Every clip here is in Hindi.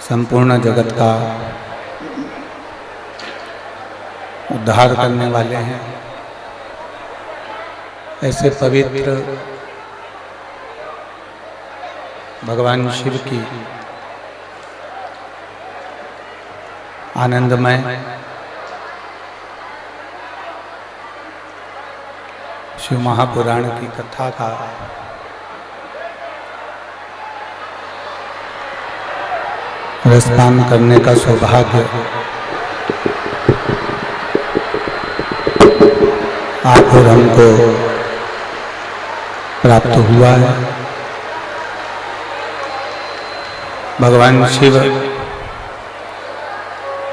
संपूर्ण जगत का उद्धार करने वाले हैं। ऐसे पवित्र भगवान शिव की आनंदमय शिव महापुराण की कथा का रसपान करने का सौभाग्य आप और हमको प्राप्त हुआ है। भगवान शिव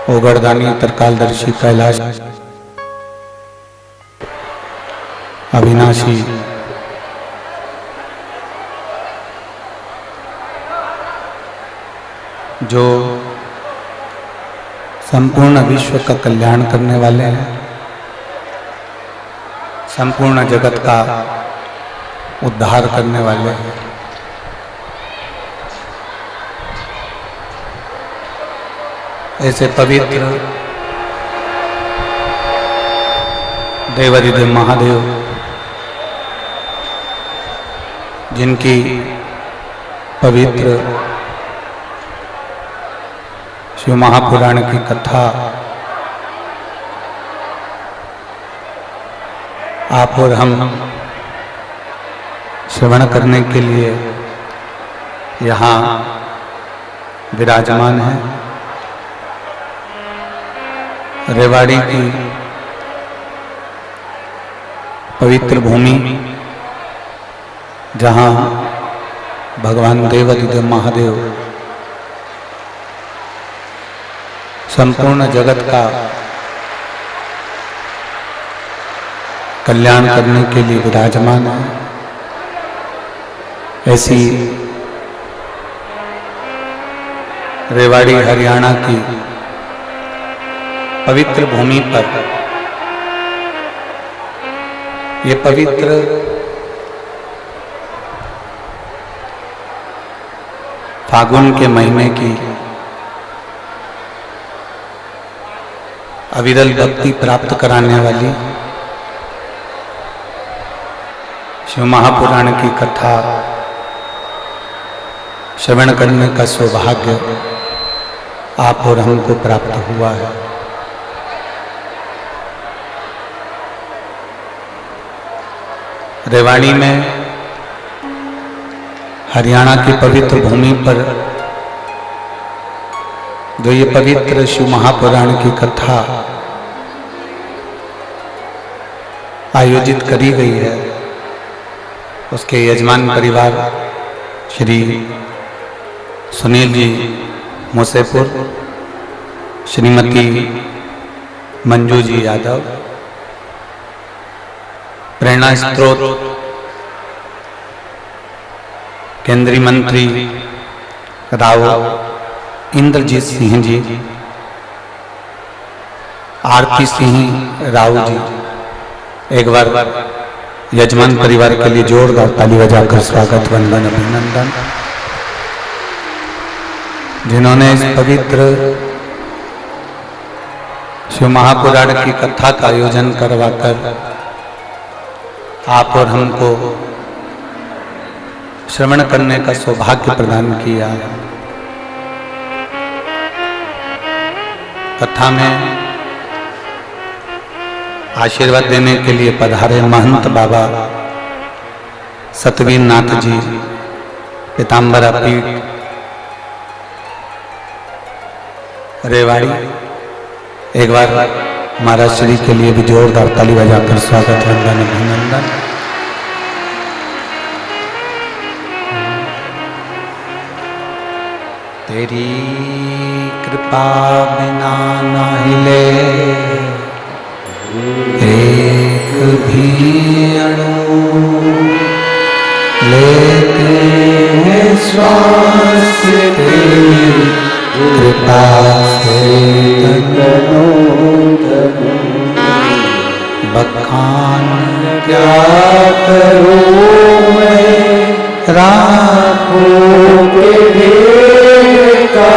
ओगरदानी त्रिकालदर्शी कैलाश अविनाशी जो संपूर्ण विश्व का कल्याण करने वाले हैं, संपूर्ण जगत का उद्धार करने वाले हैं। ऐसे पवित्र देवाधिदेव महादेव जिनकी पवित्र शिव महापुराण की कथा आप और हम श्रवण करने के लिए यहाँ विराजमान हैं। रेवाड़ी की पवित्र भूमि जहाँ भगवान देवाधिदेव महादेव संपूर्ण जगत का कल्याण करने के लिए विराजमान है, ऐसी रेवाड़ी हरियाणा की पवित्र भूमि पर ये पवित्र फागुन के महीने की अविरल भक्ति प्राप्त कराने वाली शिव महापुराण की कथा श्रवण करने का सौभाग्य आप और हमको प्राप्त हुआ है। रेवाड़ी में हरियाणा की पवित्र भूमि पर जो ये पवित्र शिव महापुराण की कथा आयोजित करी गई है, उसके यजमान परिवार श्री सुनील जी मुसेपुर, श्रीमती मंजू जी यादव, प्रेरणा स्त्रोत केंद्रीय मंत्री राव इंद्रजीत सिंह जी, आरती सिंह राव जी, एक बार यजमान परिवार के लिए जोरदार ताली बजाकर स्वागत वंदन अभिनंदन। जिन्होंने इस पवित्र शिव महापुराण की कथा का आयोजन करवाकर आप और हमको श्रवण करने का सौभाग्य प्रदान किया। कथा में आशीर्वाद देने के लिए पधारे महंत बाबा सतवीर नाथ जी, पीताम्बरा पीठ रेवाड़ी। एक बार महाराज श्री के लिए भी जोरदार ताली बजाकर स्वागत वंदन अभिनंदन। तेरी कृपा बिना ना हिले एक भी अणु, लेते हैं श्वास तेरी कृपा से तनो तनो। बखान क्या करूं मैं राखों के ढेर का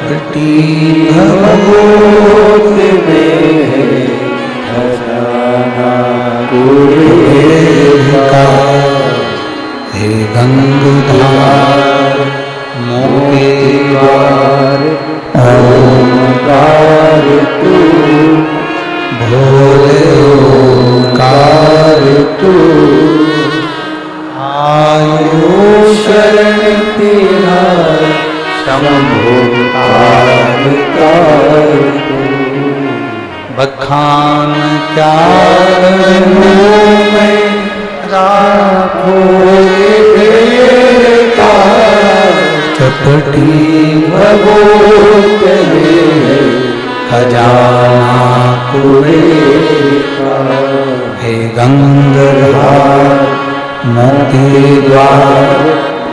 चपटी भवभूत में खजाना कुबेर का, हे गंगाधार मोके द्वार ओंकार तू, भोले ओंकार तू, आयो शरण तेरा शंभो तारकार तू, बखान क्या मैं राखो बेटा, चपटी भगवत में खजाना कुबेर का, हे गंगाधार मोती द्वार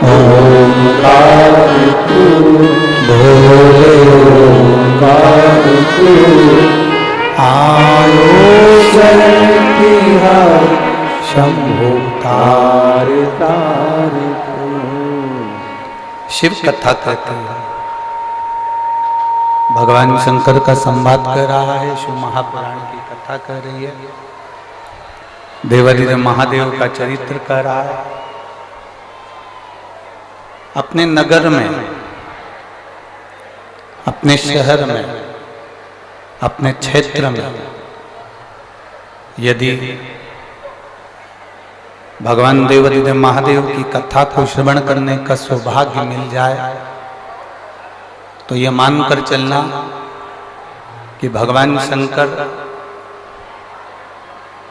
ओंकार तू, भोले ओंकार तू, आयो शरण तिहार शंभो तार तार तू। शिव कथा कहते हैं, भगवान शंकर का संवाद कर रहा है, शिव महापुराण की कथा कर रही है, देवादिदेव महादेव का चरित्र कर रहा है। अपने नगर में, अपने शहर में, अपने क्षेत्र में यदि भगवान देवादिदेव महादेव की कथा को श्रवण करने का सौभाग्य मिल जाए तो ये मानकर चलना कि भगवान शंकर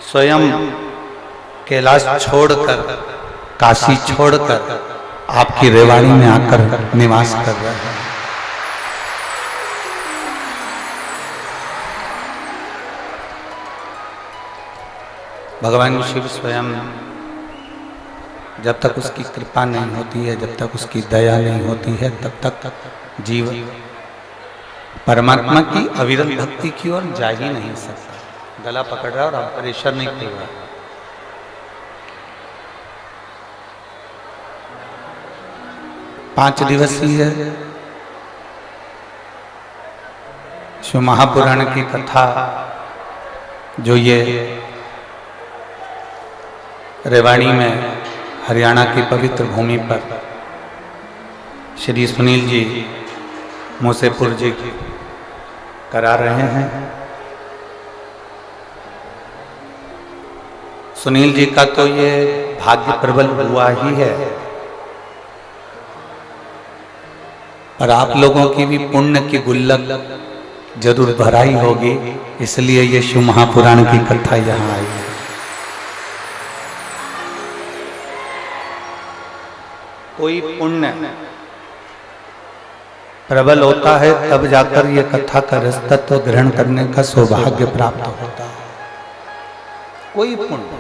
स्वयं कैलाश छोड़कर, काशी छोड़कर आपकी रेवाड़ी में आकर निवास कर रहे हैं। भगवान शिव स्वयं जब तक उसकी कृपा नहीं होती है, जब तक उसकी दया नहीं होती है, तब तक जीव परमात्मा की अविरल भक्ति की ओर जा ही नहीं सकता। गला पकड़ रहा और आप प्रेशर नहीं कर रहा। पांच दिवसीय शिव महापुराण की कथा जो ये रेवाड़ी में हरियाणा की पवित्र भूमि पर श्री सुनील जी मूसेपुर जी करा रहे हैं। सुनील जी का तो ये भाग्य प्रबल हुआ ही है, और आप लोगों की भी पुण्य की गुल्लक जरूर भराई होगी, इसलिए ये शिव महापुराण की कथा यहाँ आई है। कोई पुण्य प्रबल होता है तब जाकर ये कथा का रसतत्व ग्रहण करने का सौभाग्य प्राप्त होता है। कोई पुण्य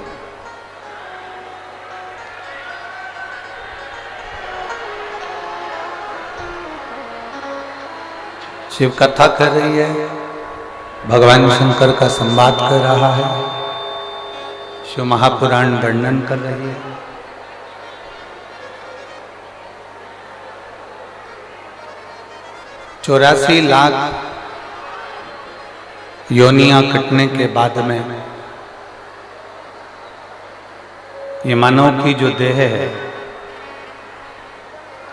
शिव कथा कर रही है, भगवान शंकर का संवाद कर रहा है, शिव महापुराण वर्णन कर रही है। चौरासी लाख योनियां कटने के बाद में ये मानव की जो देह है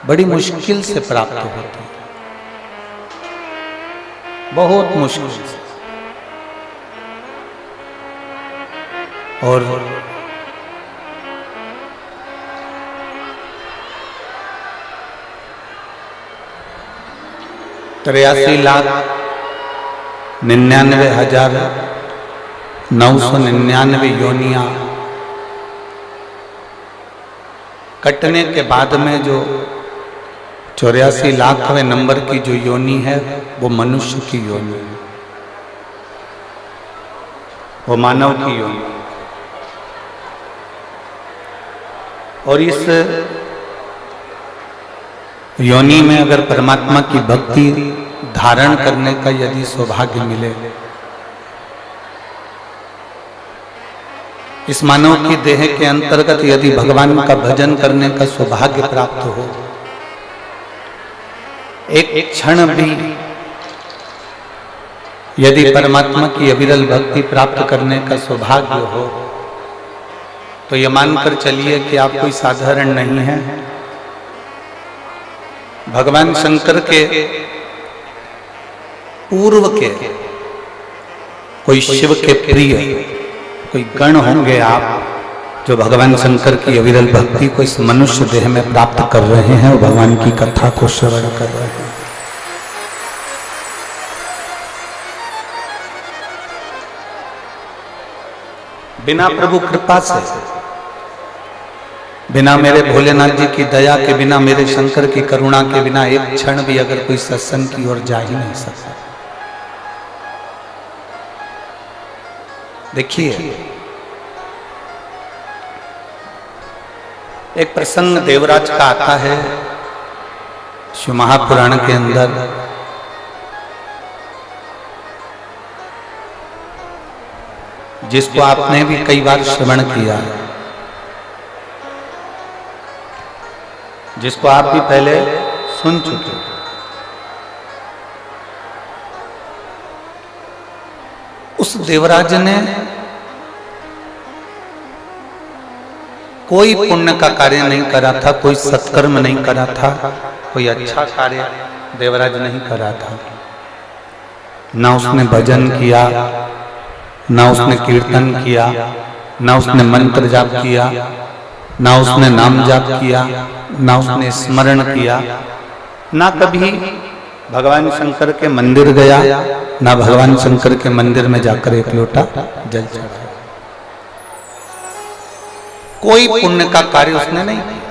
बड़ी मुश्किल से प्राप्त होती है, बहुत मुश्किल से। और 83,99,999 योनियां कटने के बाद में जो 84 लाखवें नंबर की जो योनि है वो मनुष्य की योनि है, वो मानव की योनि। और इस योनि में अगर परमात्मा की भक्ति धारण करने का यदि सौभाग्य मिले, इस मानव की देह के अंतर्गत यदि भगवान का भजन करने का सौभाग्य प्राप्त हो, एक क्षण भी यदि परमात्मा की अविरल भक्ति प्राप्त करने का सौभाग्य हो तो ये मानकर चलिए कि आप कोई साधारण नहीं है। भगवान शंकर के पूर्व के कोई शिव के प्रिय कोई गण होंगे आप जो भगवान शंकर की अविरल भक्ति को इस मनुष्य देह में प्राप्त कर रहे हैं और भगवान की कथा को श्रवण कर रहे हैं। बिना प्रभु कृपा से, बिना मेरे भोलेनाथ जी की दया के, बिना मेरे शंकर की करुणा के बिना एक क्षण भी अगर कोई सत्संग की ओर जा ही नहीं सकता। देखिए, एक प्रसंग देवराज का आता है शिव महापुराण के अंदर। जिसको आपने भी कई बार श्रवण किया, जिसको आप भी पहले सुन चुके। उस देवराज ने कोई पुण्य का कार्य नहीं करा था, कोई सत्कर्म नहीं करा था, कोई अच्छा कार्य देवराज नहीं करा था। ना उसने भजन किया, ना उसने कीर्तन किया, ना उसने मंत्र जाप किया, ना उसने नाम जाप किया, ना उसने स्मरण किया, ना कभी भगवान शंकर के मंदिर गया, ना भगवान शंकर के मंदिर में जाकर एक लोटा जल चढ़ाया। कोई पुण्य का कार्य उसने नहीं किया।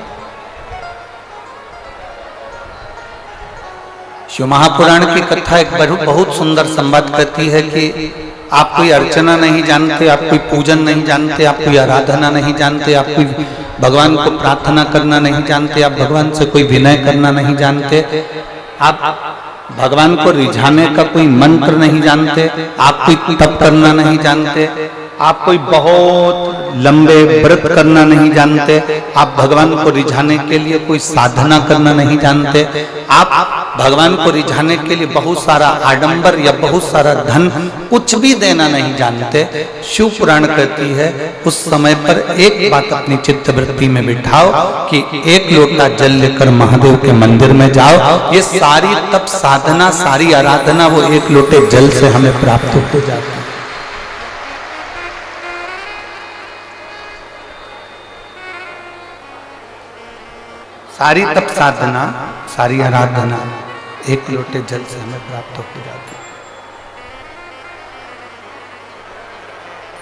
शिव महापुराण की कथा एक बहुत सुंदर संवाद करती है कि आप कोई अर्चना नहीं जानते, आप कोई पूजन नहीं जानते, आप कोई आराधना नहीं जानते, आप कोई भगवान को प्रार्थना करना नहीं जानते, आप भगवान से कोई विनय करना नहीं जानते, आप भगवान को रिझाने का कोई मंत्र नहीं जानते, आप कोई तप करना नहीं जानते, आप कोई बहुत लंबे व्रत करना नहीं जानते, आप भगवान को रिझाने के लिए कोई साधना करना नहीं जानते, आप भगवान को रिझाने के लिए बहुत सारा आडंबर या बहुत सारा धन कुछ भी देना नहीं जानते। शिव पुराण कहती है उस समय पर एक बात अपनी चित्तवृत्ति में बिठाओ कि एक लोटा जल लेकर महादेव के मंदिर में जाओ। ये सारी तप साधना, सारी आराधना वो एक लोटे जल से हमें प्राप्त हो जाती है। सारी तप साधना, सारी आराधना एक लोटे जल से हमें प्राप्त हो जाती है।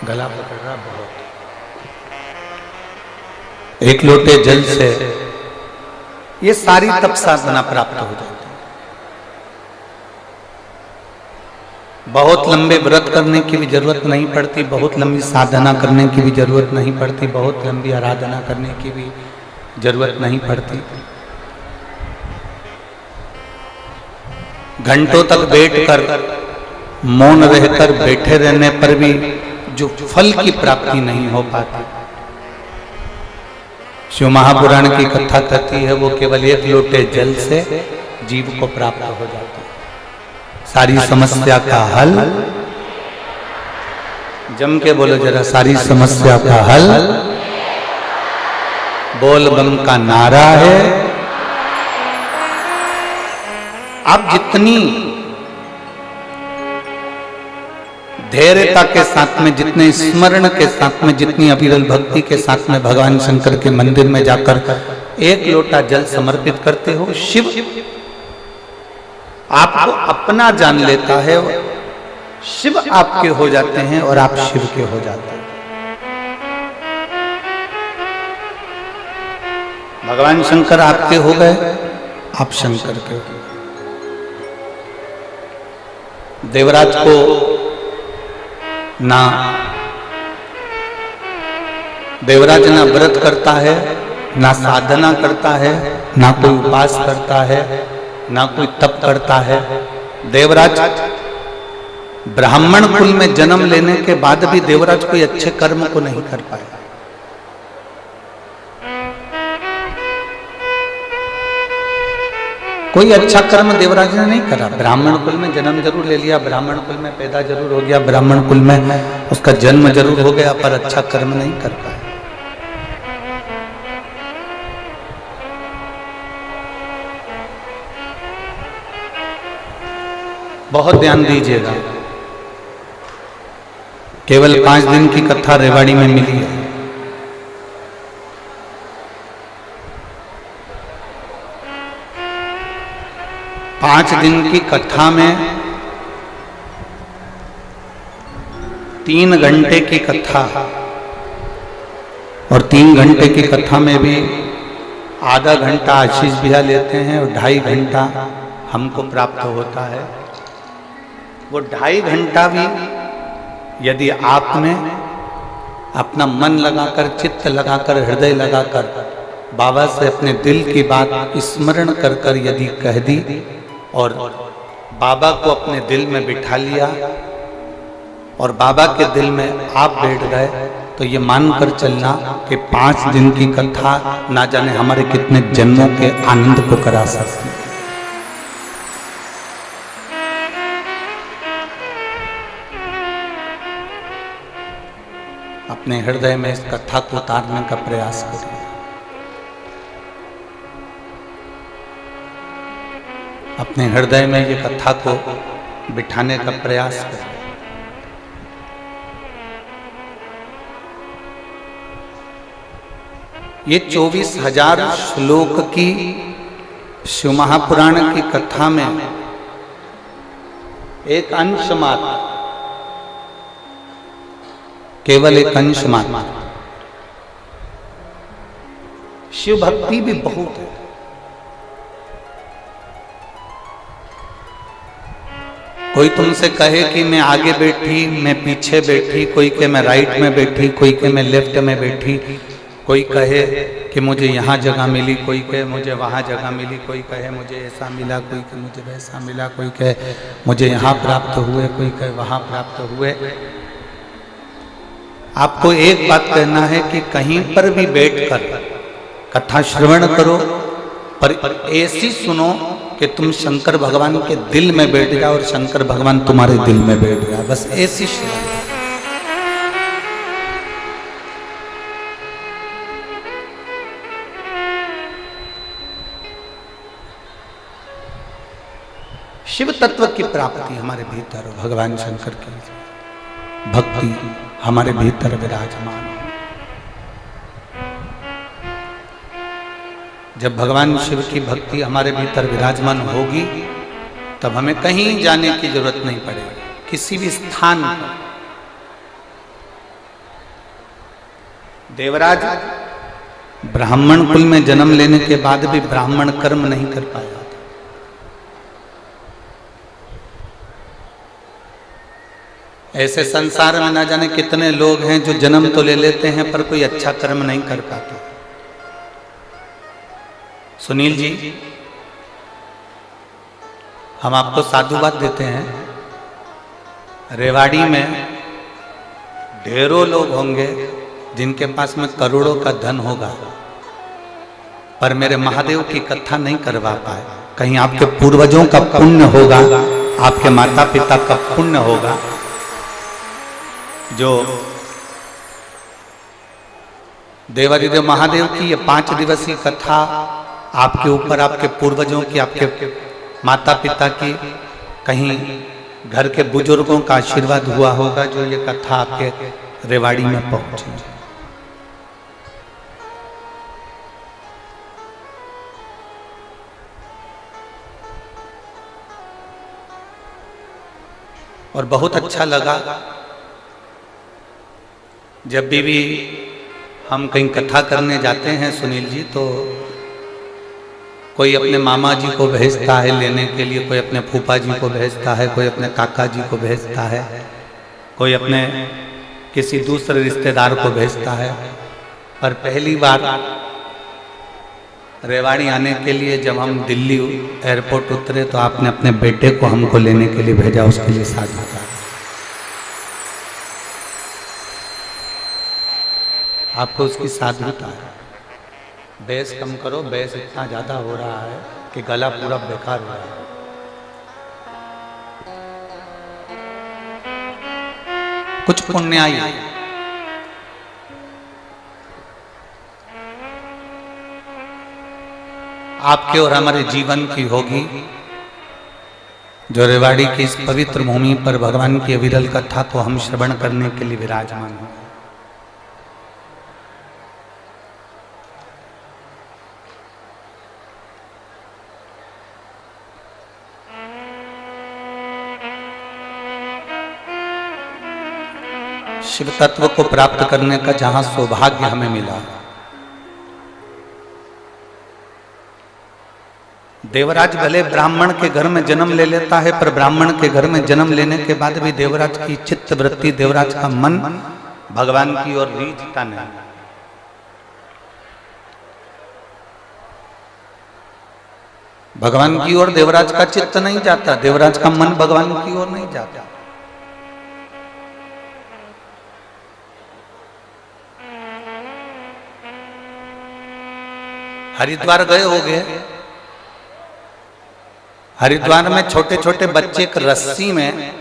गला पकड़ रहा बहुत। एक लोटे जल से ये सारी तप साधना प्राप्त हो जाती है। बहुत लंबे व्रत करने की भी जरूरत नहीं पड़ती, बहुत लंबी साधना करने की भी जरूरत नहीं पड़ती, बहुत लंबी आराधना करने की भी जरूरत नहीं पड़ती। घंटों तक बैठकर मौन रहकर बैठे रहने पर भी जो फल की प्राप्ति नहीं हो पाती, शिव महापुराण की कथा कहती है वो केवल एक लोटे जल से जीव को प्राप्त हो जाती है। सारी समस्या का हल, जम के बोलो जरा, सारी समस्या का हल बोल बम का नारा है। आप जितनी धैर्यता के साथ में, जितने स्मरण के साथ में, जितनी अविरल भक्ति के साथ में भगवान शंकर के मंदिर में जाकर एक लोटा जल समर्पित करते हो, शिव आपको अपना जान लेता है, शिव आपके हो जाते हैं और आप शिव के हो जाते हैं। भगवान शंकर आपके हो गए, आप शंकर के हो। देवराज को ना देवराज ना व्रत करता है, ना साधना करता है, ना कोई उपास करता है, ना कोई तप करता है। देवराज ब्राह्मण कुल में जन्म लेने के बाद भी देवराज कोई अच्छे कर्म को नहीं कर पाया। कोई अच्छा कर्म देवराज ने नहीं करा। ब्राह्मण कुल में जन्म जरूर ले लिया, ब्राह्मण कुल में पैदा जरूर हो गया, ब्राह्मण कुल में उसका जन्म जरूर हो गया, पर अच्छा कर्म नहीं कर पाया। बहुत ध्यान दीजिएगा। केवल 5 दिन की कथा रेवाड़ी में मिली है। पांच दिन की कथा में 3 घंटे की कथा, और 3 घंटे की कथा में भी आधा घंटा आशीष भैया लेते हैं और 2.5 घंटा हमको प्राप्त होता है। वो 2.5 घंटा भी यदि आपने अपना मन लगाकर, चित्त लगाकर, हृदय लगाकर बाबा से अपने दिल की बात स्मरण कर कर यदि कह दी और बाबा को अपने दिल में बिठा लिया और बाबा के दिल में आप बैठ गए, तो ये मानकर चलना कि 5 दिन की कथा ना जाने हमारे कितने जन्मों के आनंद को करा सकती है। अपने हृदय में इस कथा को उतारने का प्रयास करिए। अपने हृदय में ये कथा को बिठाने का प्रयास करिए। ये 24,000 श्लोक की शिव महापुराण की कथा में एक अंश मात्र, केवल एक अंश मात्र। शिव भक्ति भी बहुत है। कोई तुमसे कहे कि मैं आगे बैठी, मैं पीछे बैठी, कोई कहे मैं राइट में बैठी, कोई कहे मैं लेफ्ट में बैठी, कोई कहे कि मुझे यहाँ जगह मिली, कोई कहे मुझे वहाँ जगह मिली, कोई कहे मुझे ऐसा मिला, कोई कहे मुझे वैसा मिला, कोई कहे मुझे यहाँ प्राप्त हुए, कोई कहे वहाँ प्राप्त हुए। आपको एक बात कहना है कि कहीं पर भी बैठकर कथा श्रवण करो, पर ऐसी सुनो कि तुम शंकर भगवान के दिल में बैठ जाओ और शंकर भगवान तुम्हारे दिल में बैठ जाए। बस ऐसी श्रवण। शिव तत्व की प्राप्ति हमारे भीतर हो, भगवान शंकर की भक्ति हमारे भीतर विराजमान हो। जब भगवान शिव की भक्ति हमारे भीतर विराजमान होगी, तब हमें कहीं जाने की जरूरत नहीं पड़ेगी। किसी भी स्थान पर देवराज ब्राह्मण कुल में जन्म लेने के बाद भी ब्राह्मण कर्म नहीं कर पाया। ऐसे संसार में ना जाने कितने लोग हैं जो जन्म तो ले लेते हैं पर कोई अच्छा कर्म नहीं कर पाते। सुनील जी, हम आपको साधुवाद देते हैं। रेवाड़ी में ढेरों लोग होंगे जिनके पास में करोड़ों का धन होगा, पर मेरे महादेव की कथा नहीं करवा पाए। कहीं आपके पूर्वजों का पुण्य होगा, आपके माता पिता का पुण्य होगा, जो देवादिदेव महादेव की ये 5 दिवसीय कथा आपके ऊपर, आपके पूर्वजों की, आपके माता पिता की, कहीं घर के बुजुर्गों का आशीर्वाद हुआ होगा जो ये कथा आपके रेवाड़ी में पहुंची। और बहुत अच्छा लगा जब भी हम कहीं कथा करने जाते हैं सुनील जी, तो कोई अपने मामा जी को भेजता है लेने के लिए, कोई अपने फूफा जी को भेजता है, कोई अपने काका जी को भेजता है, कोई अपने किसी दूसरे रिश्तेदार को भेजता है। पर पहली बार रेवाड़ी आने के लिए जब हम दिल्ली एयरपोर्ट उतरे तो आपने अपने बेटे को हमको लेने के लिए भेजा। उसके लिए साधुवाद। आपको उसकी साधुता है। बेस कम करो, बेस इतना ज़्यादा हो रहा है। कि गला पूरा बेकार हो रहा है। कुछ पुण्याई आपके और हमारे जीवन की होगी, जो रेवाड़ी की इस पवित्र भूमि पर भगवान की अविरल कथा को हम श्रवण करने के लिए विराजमान हैं। शिव तत्व को प्राप्त करने का जहां सौभाग्य हमें मिला, देवराज भले ब्राह्मण के घर में जन्म ले लेता है, पर ब्राह्मण के घर में जन्म लेने के बाद भी देवराज की चित्त वृत्ति, देवराज का मन भगवान की ओर रीझता नहीं। भगवान की ओर देवराज का चित्त नहीं जाता, देवराज का मन भगवान की ओर नहीं जाता। हरिद्वार गए होंगे, हरिद्वार में छोटे छोटे बच्चे एक रस्सी में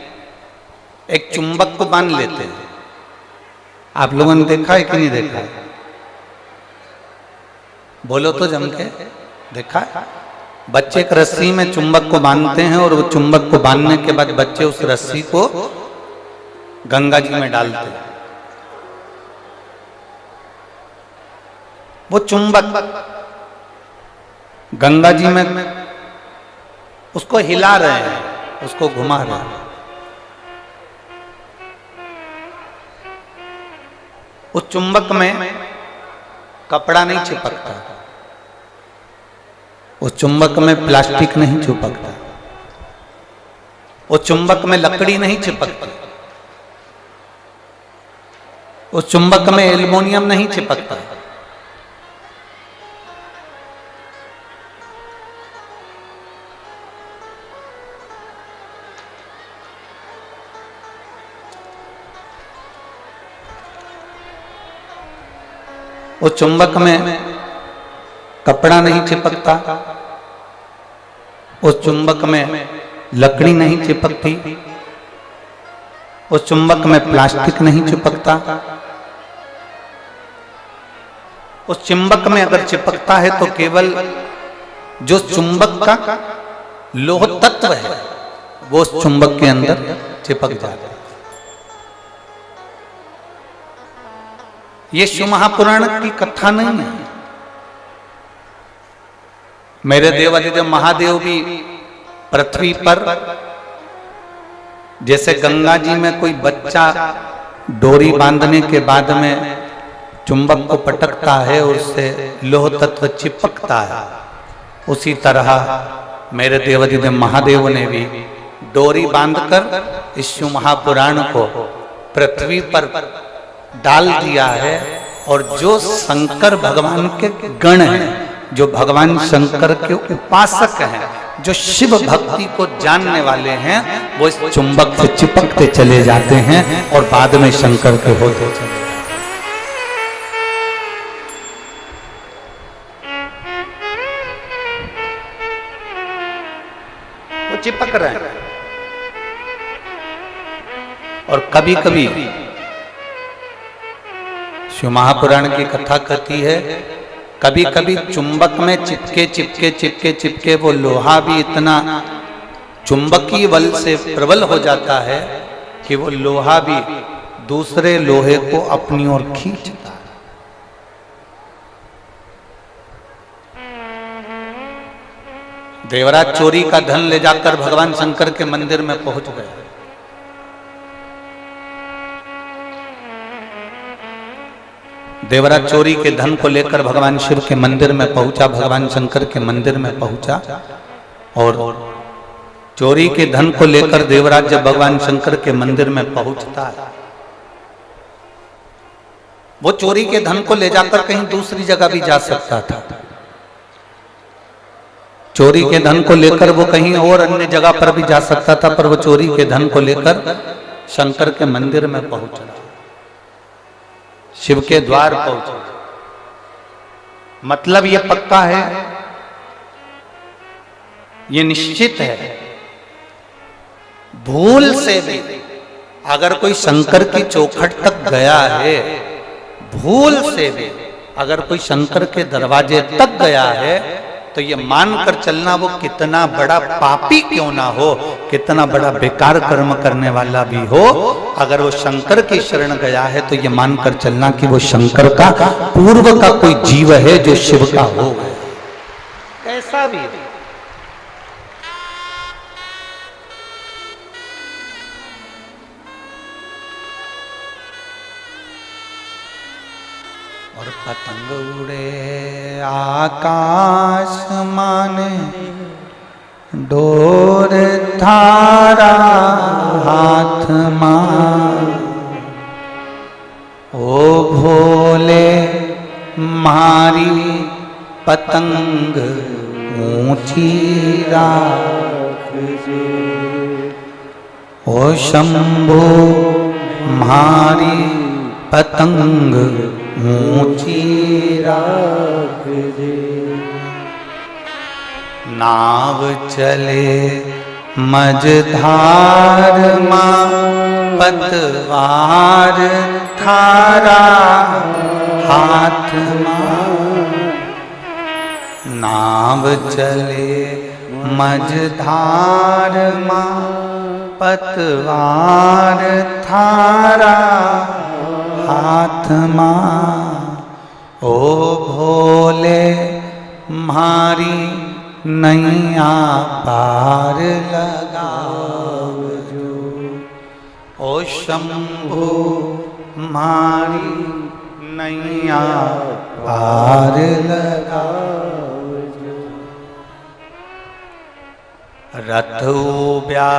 एक चुंबक को बांध लेते हैं। आप लोगों ने देखा है कि नहीं देखा है? बोलो तो जम के, देखा है? बच्चे एक रस्सी में चुंबक को बांधते हैं और वो चुंबक को बांधने के बाद बच्चे उस रस्सी को गंगा जी में डालते हैं। वो चुंबक गंगा जी में उसको हिला रहे हैं, उसको घुमा रहे हैं। उस चुंबक में कपड़ा नहीं चिपकता, उस चुंबक में प्लास्टिक नहीं चिपकता, उस चुंबक में लकड़ी नहीं चिपकती, उस चुंबक में एल्युमिनियम नहीं चिपकता। उस चुंबक में कपड़ा नहीं चिपकता, उस चुंबक में लकड़ी नहीं चिपकती, उस चुंबक में प्लास्टिक नहीं चिपकता। उस चुंबक में अगर चिपकता है तो केवल जो चुंबक का लोह तत्व है वो उस चुंबक के अंदर चिपक जाता है। ये शिव महापुराण की कथा नहीं है। मेरे देवादिदेव महादेव भी पृथ्वी पर जैसे गंगा जी में कोई बच्चा डोरी बांधने के बाद में चुंबक को पटकता है और उससे लोह तत्व चिपकता है, उसी तरह मेरे देवादिदेव महादेव ने भी डोरी बांधकर इस शिव महापुराण को पृथ्वी पर डाल दिया है। और जो शंकर भगवान के गण हैं, जो भगवान शंकर के उपासक हैं, जो शिव भक्ति को जानने वाले हैं, वो इस चुंबक से चिपकते चले जाते हैं और बाद में शंकर के होते चले। वो चिपक रहे हैं। और कभी कभी शिव महापुराण की कथा कहती है, कभी कभी चुंबक में चिपके चिपके चिपके चिपके वो लोहा भी इतना चुंबकीय बल से प्रबल हो जाता है कि वो लोहा भी दूसरे लोहे को अपनी ओर खींचता है। देवराज चोरी का धन ले जाकर भगवान शंकर के मंदिर में पहुंच गए। देवराज चोरी के धन को लेकर भगवान शिव के मंदिर में पहुंचा, भगवान शंकर के मंदिर में पहुंचा। और चोरी के धन को लेकर देवराज जब भगवान शंकर के मंदिर में पहुंचता है, वो चोरी के धन को ले जाकर कहीं दूसरी जगह भी जा सकता था। चोरी के धन को लेकर वो कहीं और अन्य जगह पर भी जा सकता था, पर वो चोरी के धन को लेकर शंकर के मंदिर में पहुंचा, शिव के द्वार पहुंचा। मतलब ये पक्का है ये निश्चित है। भूल से भी अगर कोई शंकर की चौखट तक गया है, भूल से भी अगर कोई शंकर के दरवाजे तक गया है, तो ये मानकर चलना वो कितना बड़ा पापी क्यों ना हो, कितना बड़ा बेकार कर्म करने वाला भी हो, अगर वो शंकर की शरण गया है तो ये मानकर चलना कि वो शंकर का पूर्व का कोई जीव है जो शिव का हो गया, कैसा भी। और पतंग उड़े आकाश माने, डोर थारा हाथ मान, ओ भोले मारी पतंग ऊंची राख जे, ओ शंभो मारी पतंग ऊंची राख दे। नाव चले मझधार मां, पतवार थारा हाथ मां, नाव चले मझधार मां, पतवार थारा हाथ मां, ओ भोले मारी नैया पार लगाओ जो, ओ शंभो मारी नैया पार लगाओ जो। रथ उब्या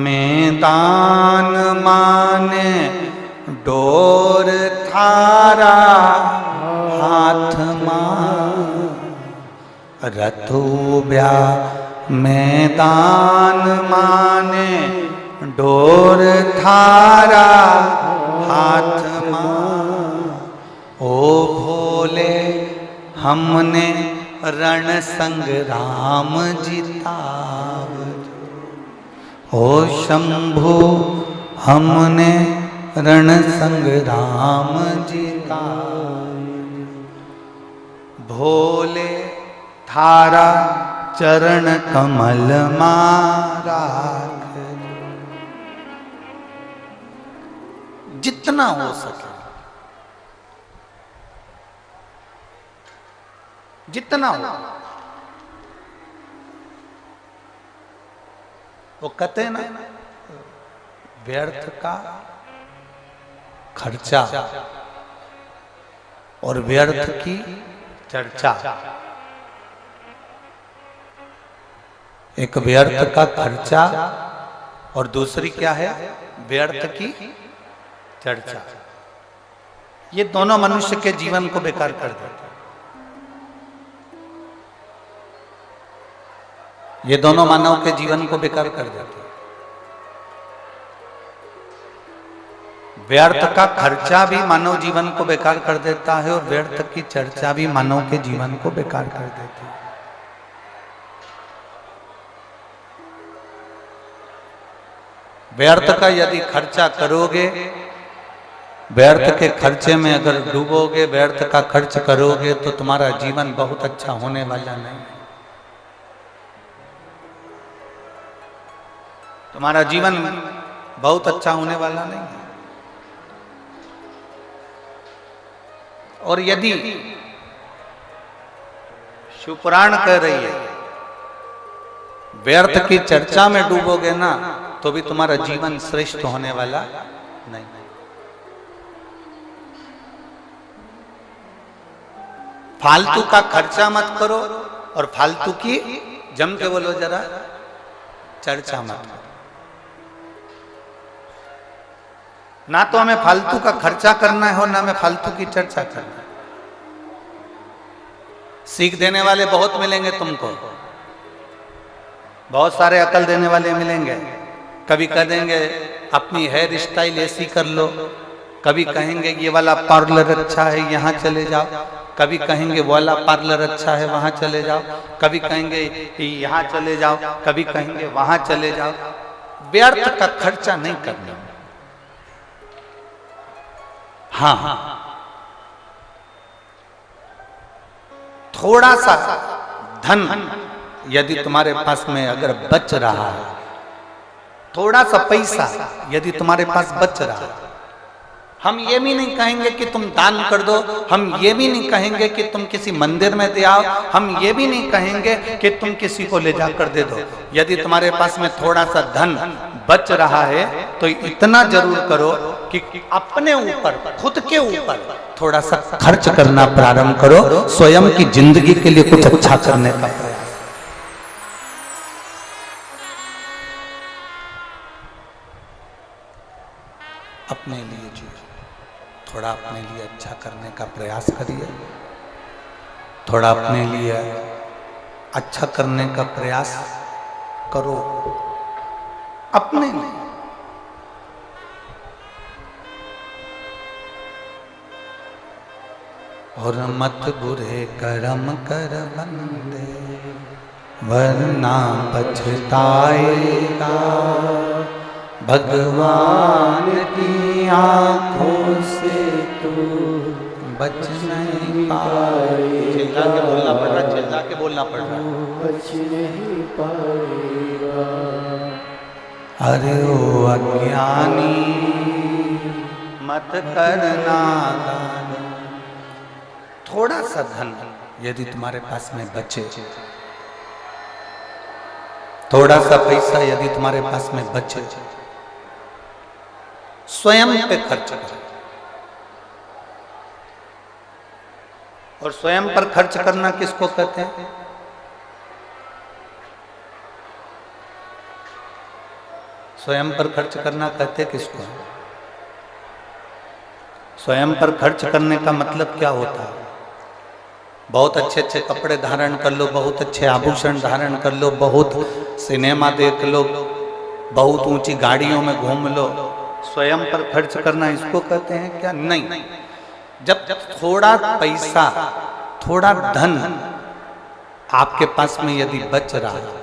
मैदान माने, डोर थारा हाथ मां, रथ उब्या मैदान माने, डोर थारा हाथ मां, ओ भोले हमने रण संग्राम जिताव, ओ शंभु हमने रण संग्राम जीता, भोले थारा चरण कमल मारा, जितना हो सके, जितना हो। वो कहते हैं ना, व्यर्थ का खर्चा और व्यर्थ की चर्चा, एक व्यर्थ का खर्चा और दूसरी क्या है, व्यर्थ की चर्चा। ये दोनों मनुष्य के जीवन को बेकार कर देते, ये दोनों मानव के जीवन को बेकार कर देते। व्यर्थ का खर्चा भी मानव जीवन को बेकार कर देता है और व्यर्थ की चर्चा भी मानव के जीवन को बेकार कर देती है। व्यर्थ का यदि खर्चा करोगे, व्यर्थ के खर्चे में अगर डूबोगे, व्यर्थ का खर्च करोगे तो तुम्हारा जीवन बहुत अच्छा होने वाला नहीं। तुम्हारा जीवन बहुत अच्छा होने वाला नहीं है। और यदि शिवपुराण कह रही है व्यर्थ की चर्चा में डूबोगे ना तो भी तुम्हारा जीवन श्रेष्ठ होने वाला नहीं। फालतू का खर्चा मत करो और फालतू की, जम के बोलो जरा, चर्चा मत करो। ना तो हमें फालतू का खर्चा करना है और ना हमें फालतू की चर्चा करना है। सीख देने वाले बहुत मिलेंगे तुमको, बहुत सारे अकल देने वाले मिलेंगे। कभी कह देंगे अपनी हेयर स्टाइल ऐसी कर लो, कभी कहेंगे ये वाला पार्लर अच्छा है यहाँ चले जाओ, कभी कहेंगे वो वाला पार्लर अच्छा है वहां चले जाओ, कभी कहेंगे कि यहाँ चले जाओ, कभी कहेंगे वहां चले जाओ। व्यर्थ का खर्चा नहीं करना। हाँ, थोड़ा सा धन यदि तुम्हारे पास में अगर बच रहा है, थोड़ा सा पैसा यदि तुम्हारे पास बच रहा है, हम ये भी नहीं कहेंगे कि तुम दान कर दो, हम ये भी नहीं कहेंगे कि तुम किसी मंदिर में दे आओ, हम ये भी नहीं कहेंगे कि तुम किसी को ले जाकर दे दो। यदि तुम्हारे पास में थोड़ा सा धन बच रहा है तो इतना जरूर करो कि अपने ऊपर, खुद के ऊपर थोड़ा सा खर्च करना प्रारंभ करो, स्वयं की जिंदगी के लिए कुछ अच्छा करने का प्रयास। अपने लिए जी, थोड़ा अपने लिए अच्छा करने का प्रयास करिए, थोड़ा अपने लिए अच्छा करने का प्रयास करो अपने लिए। और मत बुरे कर्म कर बंदे वरना पछताएगा, भगवान की आंखों से तू बच नहीं पाएगा। चिल्ला के बोलना पड़ रहा, चिल्ला के बोलना पड़ रहा, बच नहीं पाएगा। अरे ओ अज्ञानी मत करना दान। थोड़ा सा धन यदि तुम्हारे पास में बचे, थोड़ा सा पैसा यदि तुम्हारे पास में बचे, स्वयं पे खर्च करो। और स्वयं पर खर्च करना किसको कहते हैं? स्वयं पर खर्च करना कहते किसको? स्वयं पर खर्च करने का मतलब क्या होता है? बहुत अच्छे अच्छे कपड़े धारण कर लो, बहुत अच्छे आभूषण धारण कर लो, बहुत सिनेमा देख लो, बहुत ऊंची गाड़ियों में घूम लो। स्वयं पर खर्च करना इसको कहते हैं क्या? नहीं। जब थोड़ा पैसा, थोड़ा धन आपके पास में यदि बच रहा है,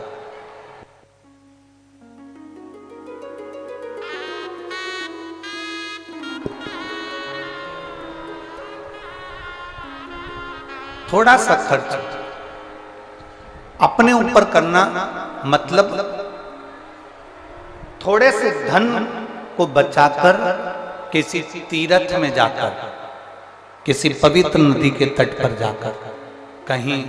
थोड़ा सा खर्च अपने ऊपर करना, मतलब थोड़े से धन को बचाकर किसी तीर्थ में जाकर, किसी पवित्र नदी के तट पर जाकर, कहीं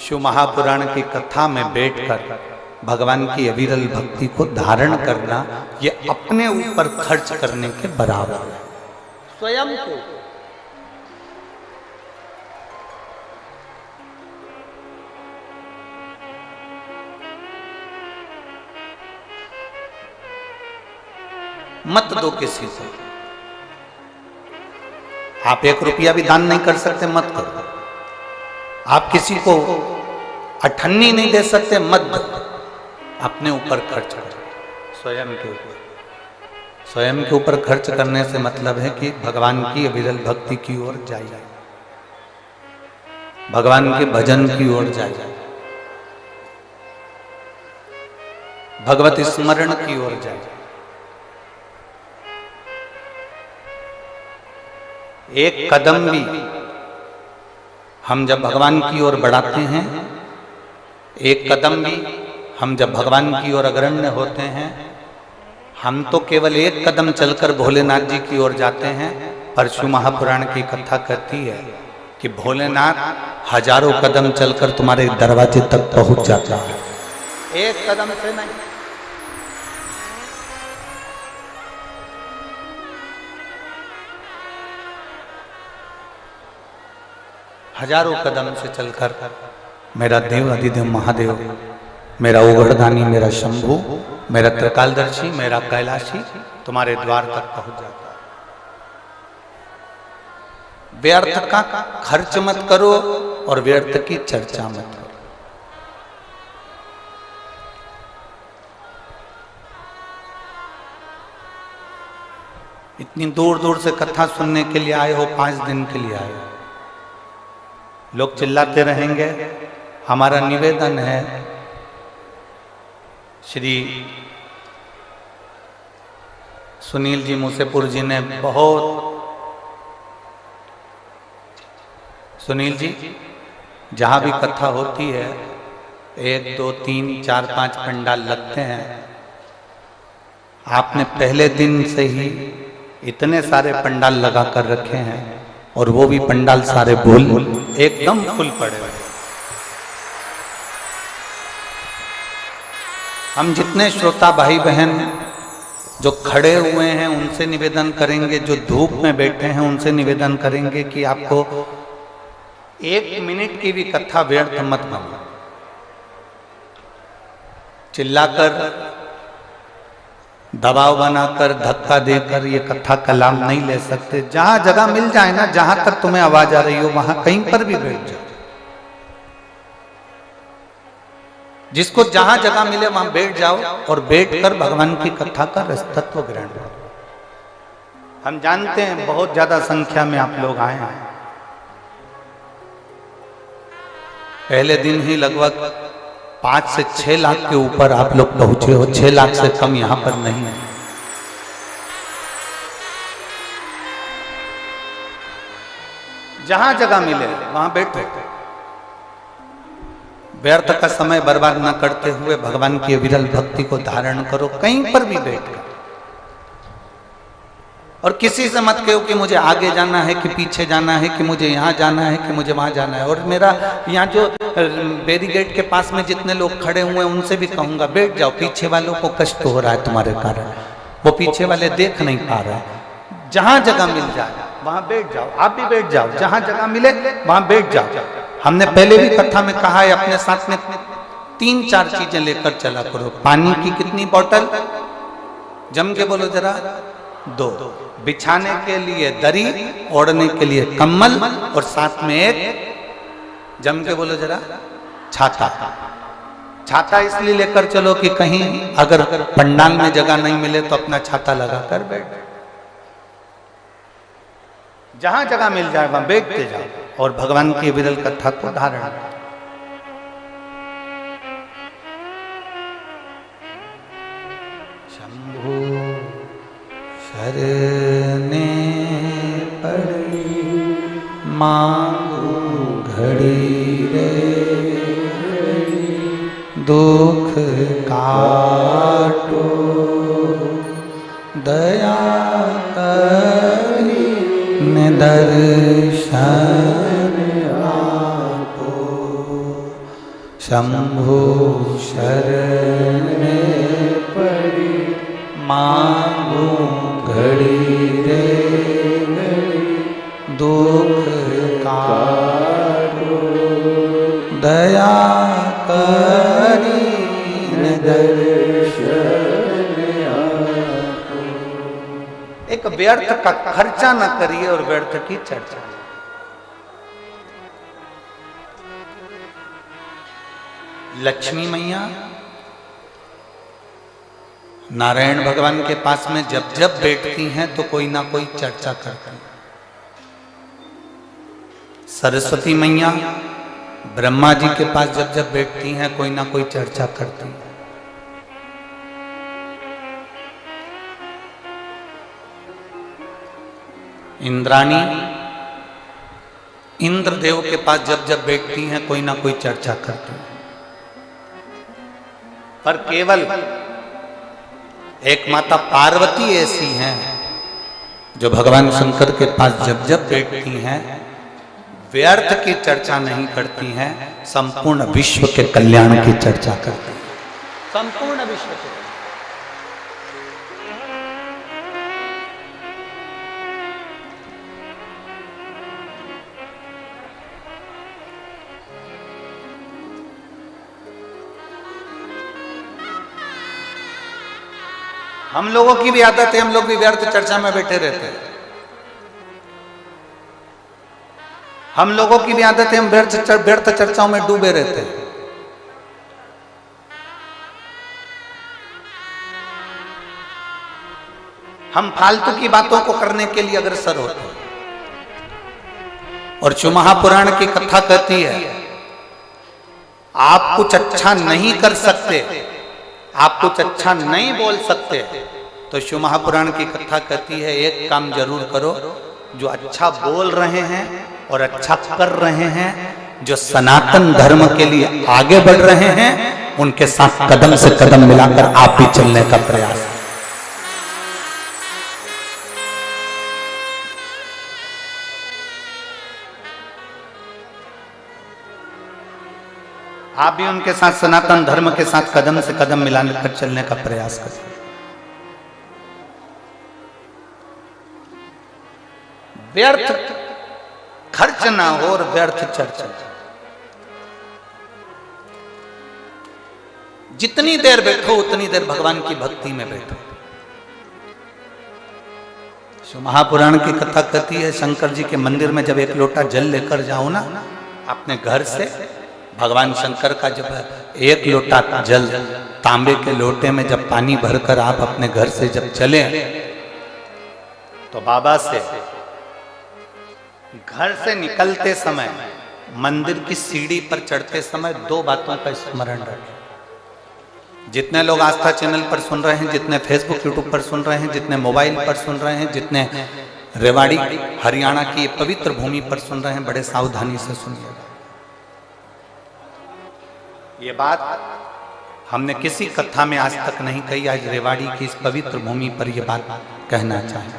शिव महापुराण की कथा में बैठकर भगवान की अविरल भक्ति को धारण करना, ये अपने ऊपर खर्च करने के बराबर है। स्वयं को मत दो किसी को। आप 1 रुपया भी दान नहीं कर सकते, मत करो। आप किसी को अठन्नी नहीं दे सकते, मत दो। अपने ऊपर खर्च करो, स्वयं के ऊपर। स्वयं के ऊपर खर्च करने से मतलब है कि भगवान की अविरल भक्ति की ओर जाइए, भगवान के भजन की ओर जाइए, भगवत स्मरण की ओर जाइए। एक कदम भी हम जब भगवान की ओर बढ़ाते हैं, एक कदम भी हम जब भगवान की ओर अग्रण्य होते हैं, हम तो केवल एक कदम चलकर भोलेनाथ जी की ओर जाते हैं। पर शिव महापुराण की कथा कहती है कि भोलेनाथ हजारों कदम चलकर तुम्हारे दरवाजे तक पहुंच जाता है, एक कदम से नहीं। हजारों कदम से चलकर मेरा देव अधिदेव महादेव, मेरा उगड़दानी, मेरा शंभू, मेरा त्रिकालदर्शी, मेरा कैलाशी तुम्हारे द्वार तक पहुंच जाता है। व्यर्थ का खर्च मत करो और व्यर्थ की चर्चा मत करो। इतनी दूर दूर से कथा सुनने के लिए आए हो, 5 दिन के लिए आए हो, लोग चिल्लाते रहेंगे। हमारा निवेदन है, श्री सुनील जी मूसेपुर जी ने बहुत, सुनील जी जहाँ भी कथा होती है 1 2 3 4 5 पंडाल लगते हैं। आपने पहले दिन से ही इतने सारे पंडाल लगा कर रखे हैं और वो भी पंडाल सारे बोल एकदम फुल पड़े हुए। हम जितने श्रोता भाई बहन जो खड़े हुए हैं उनसे निवेदन करेंगे, जो धूप में बैठे हैं उनसे निवेदन करेंगे कि आपको 1 मिनट की भी कथा व्यर्थ मत बनो। चिल्लाकर, दबाव बनाकर, धक्का देकर ये कथा का लाभ नहीं ले सकते। जहां जगह मिल जाए ना, जहां तक तुम्हें आवाज आ रही हो वहां कहीं पर भी बैठ जाओ। जिसको जहां जगह मिले वहां बैठ जाओ और बैठकर भगवान की कथा का रसतत्व ग्रहण करो। हम जानते हैं बहुत ज्यादा संख्या में आप लोग आए हैं। पहले दिन ही लगभग 5 से 6 लाख के ऊपर आप लोग पहुंचे हो। 6 लाख से कम यहां पर नहीं है। जहां जगह मिले वहां बैठो। व्यर्थ का समय बर्बाद न करते हुए भगवान की विरल भक्ति को धारण करो, कहीं पर भी बैठकर। और किसी से मत कहो कि मुझे आगे जाना है कि पीछे जाना है, कि मुझे यहाँ जाना है कि मुझे वहां जाना है। और मेरा यहाँ जो बैरिकेड के पास में जितने लोग खड़े हुए हैं उनसे भी कहूंगा बैठ जाओ। पीछे वालों को कष्ट हो रहा है तुम्हारे कारण, वो पीछे वाले देख नहीं पा रहे। जहां जगह मिल जाए वहां बैठ जाओ। आप भी बैठ जाओ, जहां जगह मिले वहां बैठ जाओ। हमने पहले भी कथा में कहा है, अपने साथ में 3-4 चीजें लेकर चला करो। पानी की कितनी बोतल, जम के बोलो जरा, 2। बिछाने के लिए दरी, ओढ़ने के लिए कम्बल, और साथ में एक, जम के बोलो जरा, छाता। छाता इसलिए लेकर चलो कि कहीं अगर पंडाल में जगह नहीं मिले तो अपना छाता लगाकर बैठ। जहां जगह मिल जाए वहां बैठते जाओ और भगवान की विरल कथा को धारण करो। शंभु शरणे पड़ी मांगू घड़ी रे, दुख काटो दया करी दर्शन आपो। शंभु शरण पड़ी मांगू घड़ी रे, दुख काटो दया करी दर्शन। एक व्यर्थ का खर्चा न करिए और व्यर्थ की चर्चा। लक्ष्मी मैया नारायण भगवान के पास में जब जब बैठती हैं तो कोई ना कोई चर्चा करती हैं। सरस्वती मैया ब्रह्मा जी के पास जब जब बैठती हैं कोई ना कोई चर्चा करती हैं। इंद्राणी इंद्रदेव के पास जब जब बैठती हैं कोई ना कोई चर्चा करती हैं। पर केवल एक माता पार्वती ऐसी हैं जो भगवान शंकर के पास जब जब बैठती हैं व्यर्थ की चर्चा नहीं करती हैं, संपूर्ण विश्व के कल्याण की चर्चा करती हैं। संपूर्ण विश्व के। हम लोगों की भी आदत है, हम लोग भी व्यर्थ चर्चा में बैठे रहते हैं। हम लोगों की भी आदत है, हम व्यर्थ चर्चाओं में डूबे रहते हैं। हम फालतू की बातों को करने के लिए अग्रसर होते हैं। और शिव महापुराण की कथा कहती है आप कुछ अच्छा नहीं कर सकते, आप कुछ अच्छा नहीं बोल सकते, तो शिव महापुराण की कथा कहती है एक काम जरूर करो, जो अच्छा बोल रहे हैं और अच्छा कर रहे हैं, जो सनातन धर्म के लिए आगे बढ़ रहे हैं, उनके साथ कदम से कदम मिलाकर आप भी चलने का प्रयास। आप भी उनके साथ सनातन धर्म के साथ कदम से कदम मिलाने कर चलने का प्रयास करें। व्यर्थ खर्च ना हो और व्यर्थ चर्चा। जितनी देर बैठो उतनी देर भगवान की भक्ति में बैठो। महापुराण की कथा कहती है शंकर जी के मंदिर में जब एक लोटा जल लेकर जाओ ना अपने घर से, भगवान शंकर का जब एक लोटा जल तांबे के लोटे में जब पानी भरकर आप अपने घर से जब चले, तो बाबा से घर से निकलते समय मंदिर की सीढ़ी पर चढ़ते समय दो बातों का स्मरण रखें। जितने लोग आस्था चैनल पर सुन रहे हैं, जितने फेसबुक यूट्यूब पर सुन रहे हैं, जितने मोबाइल पर सुन रहे हैं, जितने रेवाड़ी हरियाणा की पवित्र भूमि पर सुन रहे हैं, बड़े सावधानी से सुनिए। ये बात हमने किसी कथा में आज तक नहीं कही, आज रेवाड़ी की इस पवित्र भूमि पर यह बात कहना चाहें।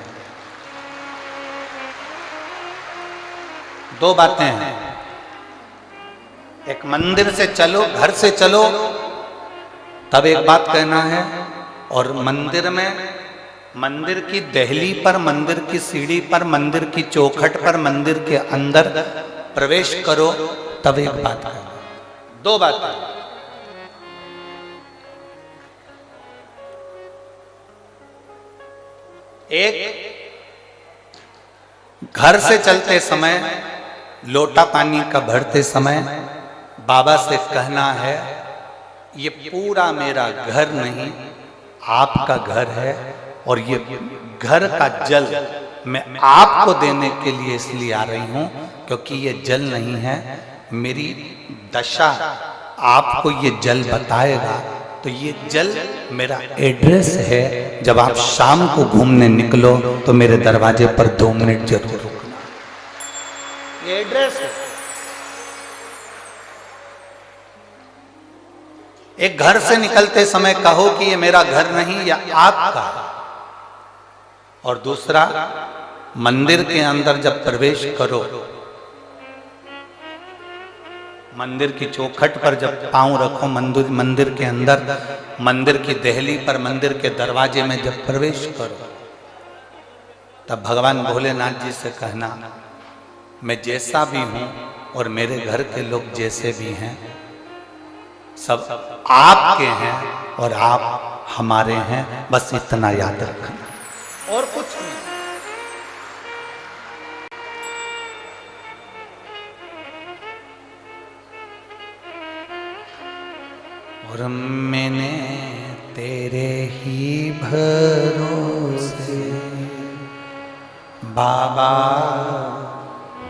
दो बातें हैं, एक मंदिर से चलो, घर से चलो तब एक बात कहना है, और मंदिर में, मंदिर की दहली पर, मंदिर की सीढ़ी पर, मंदिर की चौखट पर, मंदिर के अंदर प्रवेश करो तब एक बात कहना। दो बातें। एक, घर से चलते समय लोटा पानी का भरते समय बाबा से कहना है ये पूरा मेरा घर नहीं, आपका घर है, और ये घर का जल मैं आपको देने के लिए इसलिए आ रही हूं क्योंकि ये जल नहीं है, मेरी दशा आपको ये जल बताएगा। तो ये जल मेरा एड्रेस है, जब आप शाम को घूमने निकलो तो मेरे दरवाजे पर 2 मिनट जरूर रुकना। ये एड्रेस है। एक घर से निकलते समय कहो कि ये मेरा घर नहीं, या आपका। और दूसरा, मंदिर के अंदर जब प्रवेश करो, मंदिर की चौखट पर जब पांव रखो, मंदिर के अंदर, मंदिर की दहली पर, मंदिर के दरवाजे में जब प्रवेश करो, तब भगवान भोलेनाथ जी से कहना मैं जैसा भी हूं और मेरे घर के लोग जैसे भी हैं, सब आपके हैं और आप हमारे हैं, बस इतना याद रखना और कुछ नहीं। और मैंने तेरे ही भरोसे बाबा,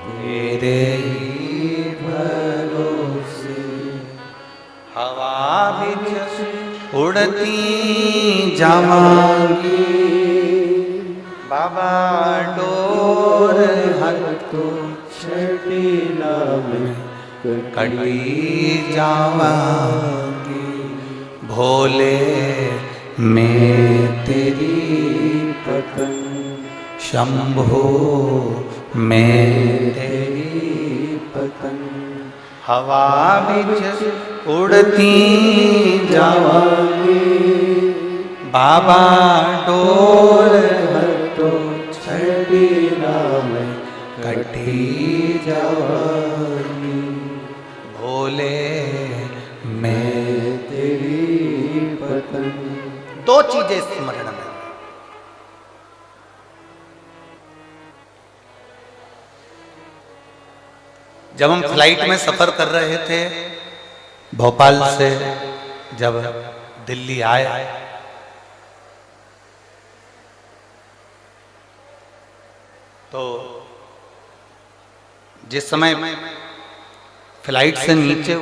तेरे ही भरोसे हवा भी उड़ती जावांगी, बाबा डोर हर तो छटीला में कटी जावांगी, भोले मैं तेरी पतन, शंभो मैं तेरी पतन, हवा बिच उड़ती जावांगी, बाबा डोर हर तो छटीला में कटी जावांगी, भोले मैं तेरी पतन। दो चीजें स्मरण में। जब हम फ्लाइट में सफर कर रहे थे, भोपाल से जब दिल्ली आए, तो जिस समय फ्लाइट से नीचे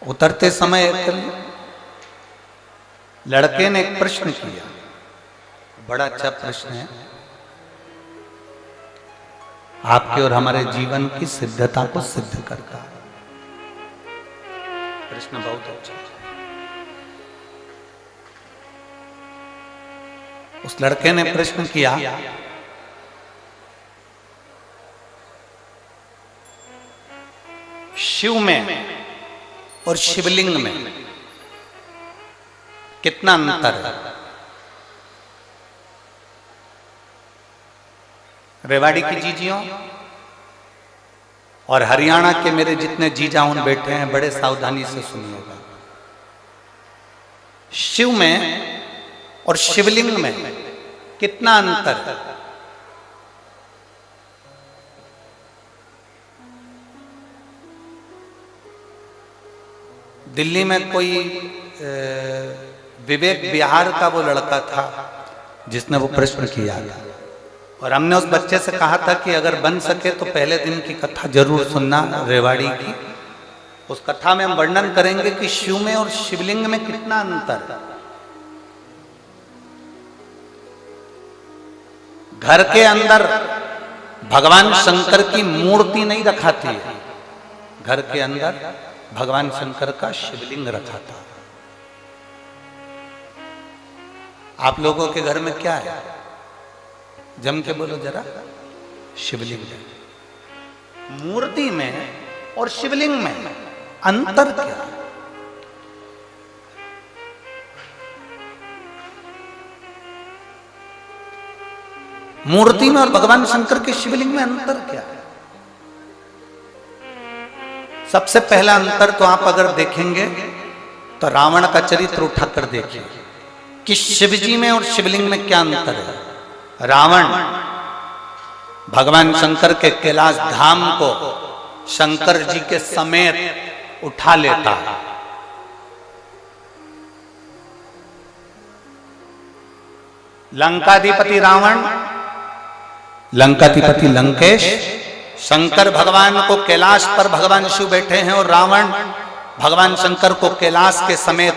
उतरते समय एक लड़के ने एक प्रश्न किया, बड़ा अच्छा प्रश्न है, आपके और हमारे जीवन की सिद्धता को सिद्ध करता है। प्रश्न बहुत अच्छा है। उस लड़के ने प्रश्न किया, शिव में और शिवलिंग में कितना अंतर है? रेवाड़ी की जीजियों और हरियाणा के मेरे जितने जीजाउन बैठे हैं, बड़े सावधानी से सुनिएगा। शिव में और शिवलिंग में कितना अंतर है? दिल्ली में कोई विवेक बिहार का वो लड़का था जिसने वो प्रश्न किया था, और हमने उस बच्चे से कहा था कि अगर बन सके तो पहले दिन की कथा जरूर सुनना रेवाड़ी की। उस कथा में हम वर्णन करेंगे कि शिव में और शिवलिंग में कितना अंतर है। घर के अंदर भगवान शंकर की मूर्ति नहीं रखाती है, घर के अंदर भगवान शंकर का शिवलिंग रखा था। आप लोगों के घर में क्या है? जम के बोलो जरा। शिवलिंग है। मूर्ति में और शिवलिंग में अंतर क्या है? मूर्ति में और भगवान शंकर के शिवलिंग में अंतर क्या है? सबसे पहला अंतर तो आप अगर देखेंगे तो रावण का चरित्र उठाकर देखिए कि शिव जी में और शिवलिंग में क्या अंतर है। रावण भगवान शंकर के कैलाश धाम को शंकर जी के समेत उठा लेता है। लंकाधिपति रावण, लंकाधिपति लंकेश, शंकर भगवान को कैलाश पर भगवान शिव बैठे हैं और रावण भगवान शंकर को कैलाश के समेत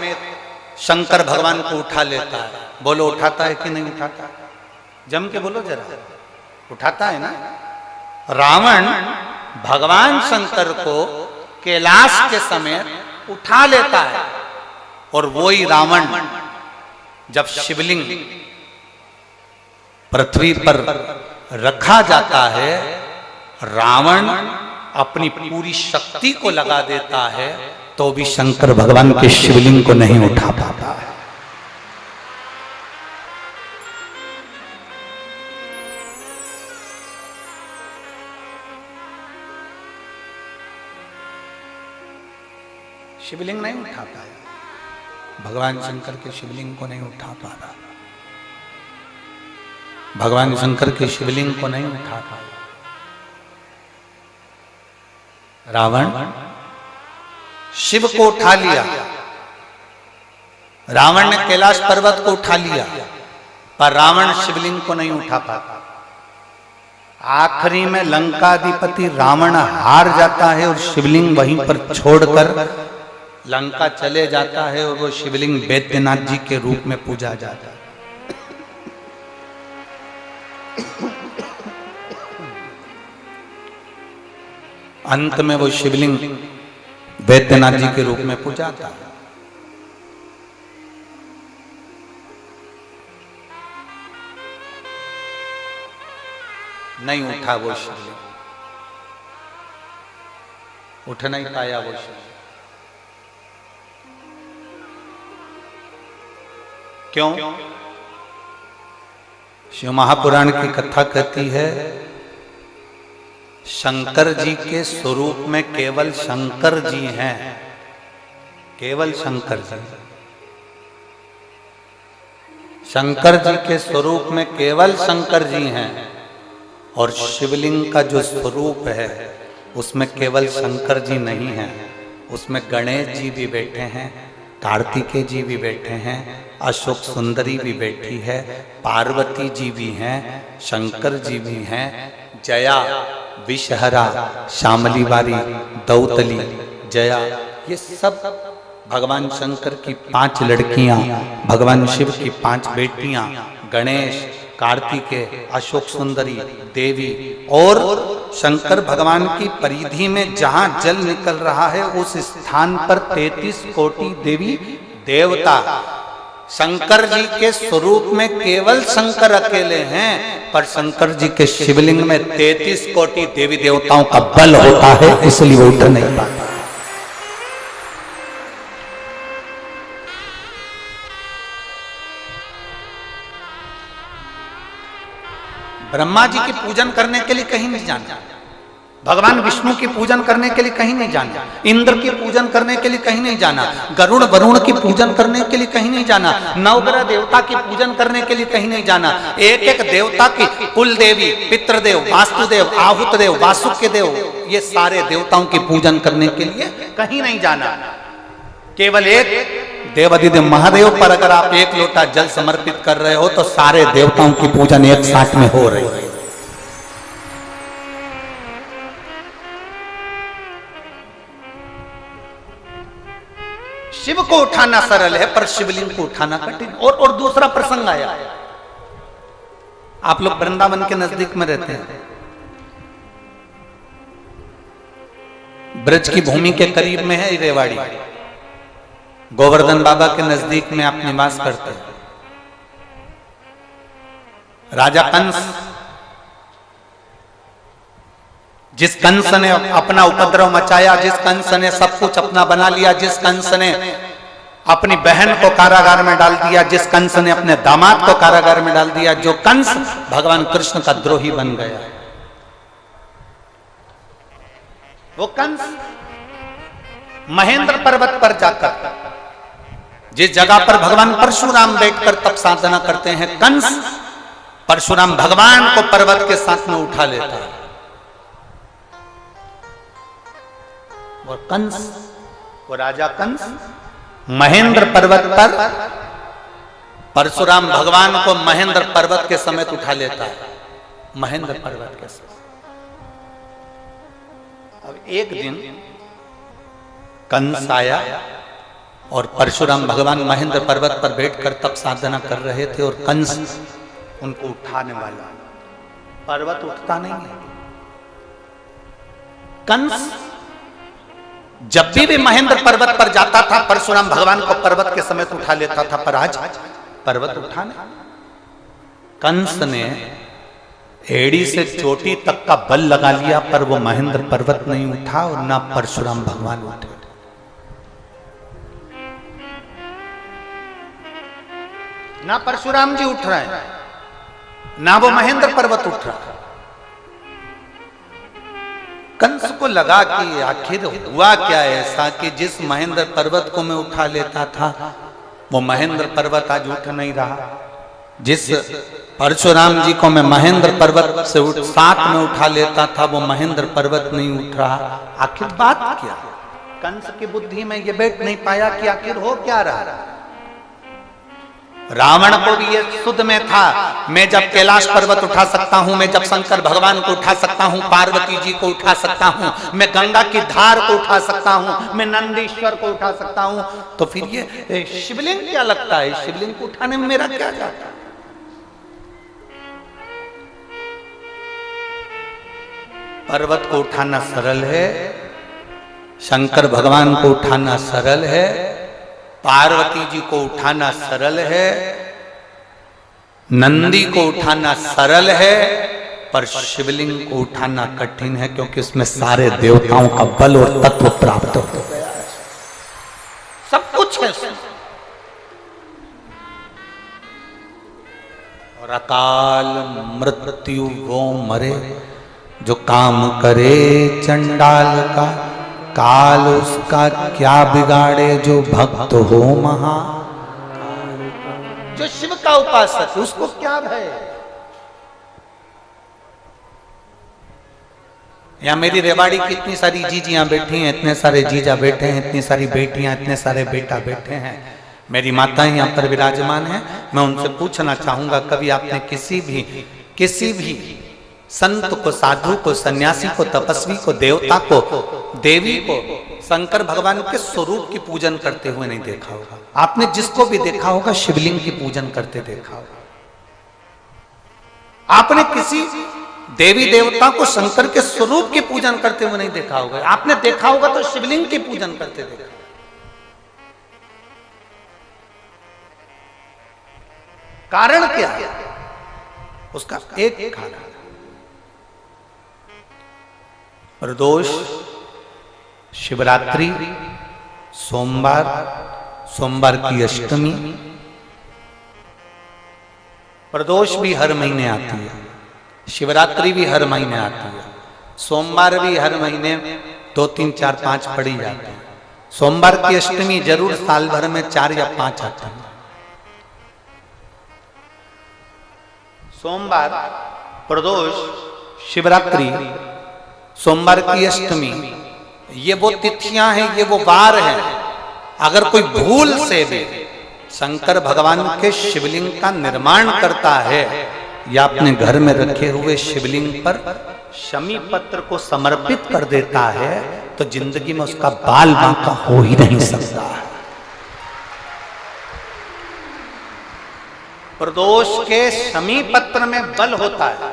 शंकर भगवान को उठा लेता है। बोलो उठाता है कि नहीं उठाता? जम के बोलो जरा। उठाता है ना? रावण भगवान शंकर को कैलाश के समेत उठा लेता है, और वही रावण जब शिवलिंग पृथ्वी पर रखा जाता है, रावण अपनी पूरी शक्ति को लगा देता है तो भी शंकर भगवान के शिवलिंग को नहीं उठा पाता है। शिवलिंग नहीं उठा पाया, भगवान शंकर के शिवलिंग को नहीं उठा पा रहा, भगवान शंकर के शिवलिंग को नहीं उठा पाया। रावण शिव को उठा लिया, रावण ने कैलाश पर्वत को उठा लिया, पर रावण शिवलिंग को नहीं उठा पाता। आखिरी में लंकाधिपति रावण हार जाता है और शिवलिंग वहीं पर छोड़कर लंका चले जाता है, और वो शिवलिंग वैद्यनाथ जी के रूप में पूजा जाता है। अंत में वो शिवलिंग वैद्यनाथ जी के रूप में पूजाता है। नहीं उठा वो शिवलिंग, उठ नहीं पाया वो शिवलिंग। क्यों? शिव महापुराण की कथा कहती है शंकर जी के स्वरूप में केवल शंकर जी हैं, केवल शंकर जी। शंकर जी के स्वरूप में केवल शंकर जी हैं, और शिवलिंग का जो स्वरूप है उसमें केवल शंकर जी नहीं हैं, उसमें गणेश जी भी बैठे हैं, कार्तिकेय जी भी बैठे हैं, अशोक सुंदरी भी बैठी है, पार्वती जी भी हैं, शंकर जी भी हैं, जया, विषहरा, श्यामली बारी, दौतली, जया, ये सब भगवान शंकर की 5 लड़कियां, भगवान शिव की 5 बेटियां, गणेश, कार्तिकेय, अशोक सुंदरी, देवी, और शंकर भगवान की परिधि में जहां जल निकल रहा है उस स्थान पर 33 कोटि देवी देवता। शंकर जी के स्वरूप में केवल शंकर अकेले हैं, पर शंकर जी के शिवलिंग में 33 कोटि देवी देवताओं का बल होता है, इसलिए वो उतर नहीं पाता। ब्रह्मा जी की पूजन करने के लिए कहीं नहीं जाना, भगवान विष्णु की पूजन करने के लिए कहीं नहीं जाना, इंद्र की पूजन करने के लिए कहीं नहीं जाना, गरुड़ वरुण की पूजन करने के लिए कहीं नहीं जाना, नवग्रह देवता की पूजन करने के लिए कहीं नहीं जाना। एक एक देवता की, कुल देवी, पितृदेव, वास्तुदेव, आहुतदेव, वासुकी देव, ये सारे देवताओं की पूजन करने के लिए कहीं नहीं जाना। केवल एक देवाधिदेव महादेव पर अगर आप 1 लोटा जल समर्पित कर रहे हो तो सारे देवताओं की पूजन एक साथ में हो रही है। शिव को उठाना सरल है, पर शिवलिंग को उठाना कठिन। और दूसरा प्रसंग आया, आप लोग वृंदावन के नजदीक में रहते हैं, ब्रज की भूमि के करीब में है रेवाड़ी, गोवर्धन बाबा के नजदीक में आप निवास करते हैं। राजा कंस, जिस कंस ने अपना उपद्रव मचाया, जिस कंस ने सब कुछ अपना बना लिया, जिस कंस ने अपनी बहन को कारागार में डाल दिया, जिस कंस ने अपने दामाद को कारागार में डाल दिया, जो कंस भगवान कृष्ण का द्रोही बन गया, वो कंस महेंद्र पर्वत पर जाकर, जिस जगह पर भगवान परशुराम बैठकर तप साधना करते हैं, कंस परशुराम भगवान को पर्वत के साथ में उठा लेता है। और कंस, वो राजा कंस महेंद्र पर्वत पर परशुराम भगवान को महेंद्र पर्वत के समेत उठा लेता है, महेंद्र पर्वत के समेत। अब एक दिन कंस आया और परशुराम भगवान महेंद्र पर्वत पर बैठकर तप साधना कर रहे थे, और कंस उनको उठाने वाला, पर्वत उठता नहीं है। कंस जब भी महेंद्र पर्वत पर जाता था, परशुराम भगवान को पर्वत के समेत उठा लेता था, पर आज पर्वत उठा नहीं। कंस ने एड़ी से चोटी तक का बल लगा लिया, पर वो महेंद्र पर्वत नहीं उठा और ना परशुराम भगवान उठे। ना परशुराम जी उठ रहे हैं, ना वो महेंद्र पर्वत उठ रहा। कंस को लगा कि आखिर हुआ क्या ऐसा कि जिस महेंद्र पर्वत को मैं उठा लेता था, वो महेंद्र पर्वत आज उठ नहीं रहा। जिस परशुराम जी को मैं महेंद्र पर्वत से साथ में उठा लेता था, वो महेंद्र पर्वत नहीं उठ रहा। आखिर बात क्या? कंस की बुद्धि में ये बैठ नहीं पाया कि आखिर हो क्या रहा। रावण को भी ये सुध में था, मैं जब कैलाश पर्वत उठा सकता हूं, मैं जब शंकर भगवान को उठा सकता हूं, पार्वती जी को उठा सकता हूं, मैं गंगा की धार को उठा सकता हूं, मैं नंदीश्वर को उठा सकता हूं, तो फिर ये शिवलिंग क्या लगता है? शिवलिंग को उठाने में मेरा क्या जाता है? पर्वत को उठाना सरल है, शंकर भगवान को उठाना सरल है, पार्वती जी को उठाना सरल है, नंदी को उठाना सरल है, पर शिवलिंग को उठाना कठिन है, क्योंकि उसमें सारे देवताओं का बल और तत्व प्राप्त हो गया है। सब कुछ है और अकाल मृत्यु वो मरे जो काम करे चंडाल का, काल उसका क्या बिगाड़े जो भक्त हो महा। जो शिव का उपासक उसको क्या भय? यहाँ मेरी रेवाड़ी की इतनी सारी जीजियां बैठी हैं, इतने सारे जीजा बैठे हैं, इतनी सारी बेटियां, इतने सारे बेटा बैठे हैं, मेरी माताएं यहाँ पर विराजमान हैं। मैं उनसे पूछना चाहूंगा, कभी आपने किसी भी संत को, साधु को, सन्यासी को, तपस्वी को, देवता को, देवी को शंकर भगवान के स्वरूप की पूजन करते हुए नहीं देखा होगा। आपने जिसको भी देखा होगा शिवलिंग की पूजन करते देखा होगा। आपने किसी देवी देवता को शंकर के स्वरूप की पूजन करते हुए नहीं देखा होगा। आपने देखा होगा तो शिवलिंग की पूजन करते देखा। कारण क्या है? उसका एक कारण, प्रदोष, शिवरात्रि, सोमवार, सोमवार की अष्टमी। प्रदोष भी हर महीने आती है, शिवरात्रि भी हर महीने आती है, सोमवार भी हर महीने 2, 3, 4, 5 पड़ी जाती है। सोमवार की अष्टमी जरूर साल भर में 4 या 5 आती है। सोमवार, प्रदोष, शिवरात्रि, सोमवार की अष्टमी, ये वो तिथियां हैं, ये वो वार हैं। अगर कोई भूल से भी शंकर भगवान के शिवलिंग का निर्माण करता है या अपने घर में रखे हुए शिवलिंग पर शमी पत्र को समर्पित कर देता है तो जिंदगी में उसका बाल बांका हो ही नहीं सकता है। प्रदोष के शमी पत्र में बल होता है।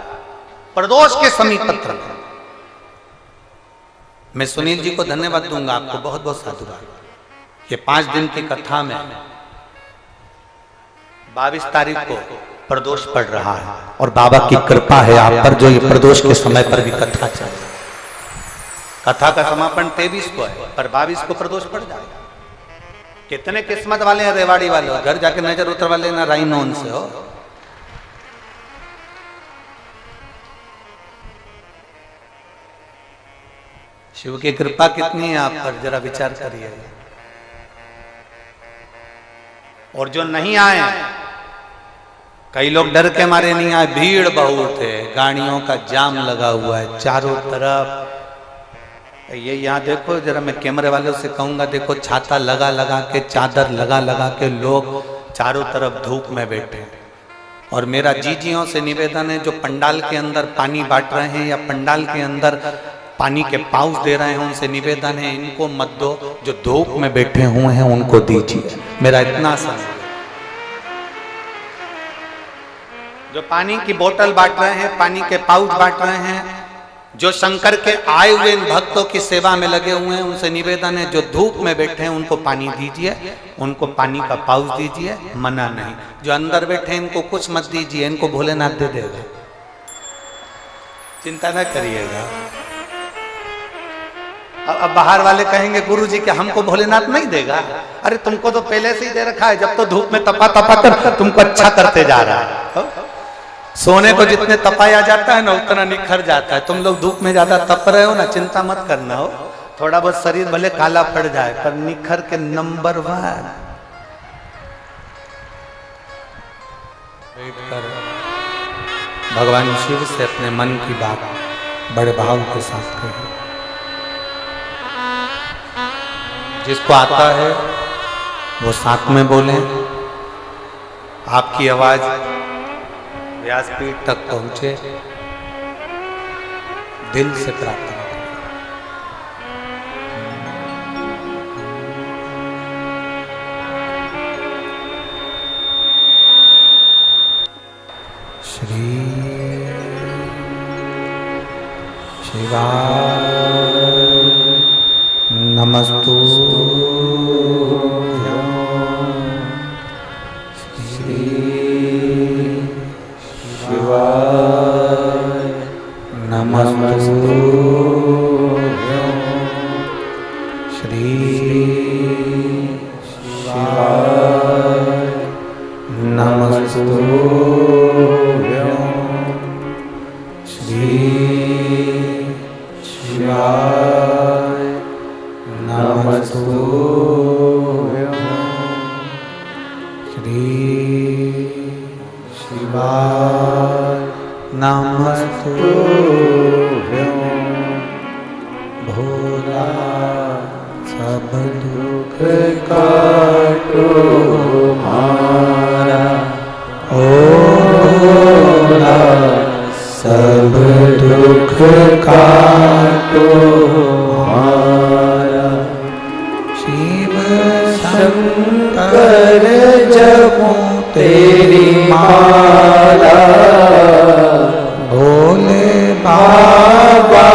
प्रदोष के शमी पत्र में मैं सुनील जी को धन्यवाद दूंगा, आपको बहुत बहुत साधुवाद। ये 5 दिन की कथा में 22 तारीख को प्रदोष पड़ रहा है और बाबा की कृपा है आप पर, जो ये प्रदोष के समय पर भी कथा चल रही है। कथा का समापन 23 को है पर 22 को प्रदोष पड़ जाएगा। कितने किस्मत वाले हैं रेवाड़ी वाले, घर जाके नजर उतरवा लेना राइनोन से हो। शिव की कृपा कितनी है आप पर, जरा विचार करिए। और जो नहीं आए, कई लोग डर के मारे नहीं आए, भीड़ बहुत है, गाड़ियों का जाम लगा हुआ है चारों तरफ। ये यहाँ देखो, जरा मैं कैमरे वालों से कहूंगा, देखो छाता लगा लगा के, चादर लगा लगा के लोग चारों तरफ धूप में बैठे। और मेरा जीजियों से निवेदन है, जो पंडाल के अंदर पानी बांट रहे हैं या पंडाल के अंदर पानी के पाउच दे रहे हैं, उनसे निवेदन है इनको मत दो, जो धूप में बैठे हुए हैं उनको दीजिए। मेरा इतना सा, जो पानी की बोतल बांट रहे हैं, पानी के पाउच बांट रहे हैं, जो शंकर के आए हुए इन भक्तों की सेवा में लगे हुए हैं, उनसे निवेदन है जो धूप में बैठे हैं उनको पानी दीजिए, उनको पानी का पाउच दीजिए, मना नहीं। जो अंदर बैठे हैं इनको कुछ मत दीजिए, इनको भोलेनाथ दे देगा, चिंता न करिएगा। अब बाहर वाले कहेंगे गुरुजी कि हमको भोलेनाथ नहीं देगा। अरे तुमको तो पहले से ही दे रखा है, जब तो धूप में तपा तपा कर तुमको अच्छा करते जा रहा है। सोने को जितने तपाया जाता है ना उतना निखर जाता है। तुम लोग धूप में ज्यादा तप रहे हो ना, चिंता मत करना हो, थोड़ा बहुत शरीर भले काला पड़ जाए पर निखर के नंबर 1। भगवान शिव से अपने मन की बात बड़े भाव के साथ कहें। जिसको आता है वो साथ में बोले। आपकी आवाज व्यासपीठ तक पहुंचे, दिल से प्रार्थना करें। श्री शिवाय नमस्तु। नमस्तु श्री शिवाय नमस्तु श्री शिवाय नमस्तु श्री शिवाय नमस्तु। भोला सब दुख काटो जपूं तेरी माला, भोले बाबा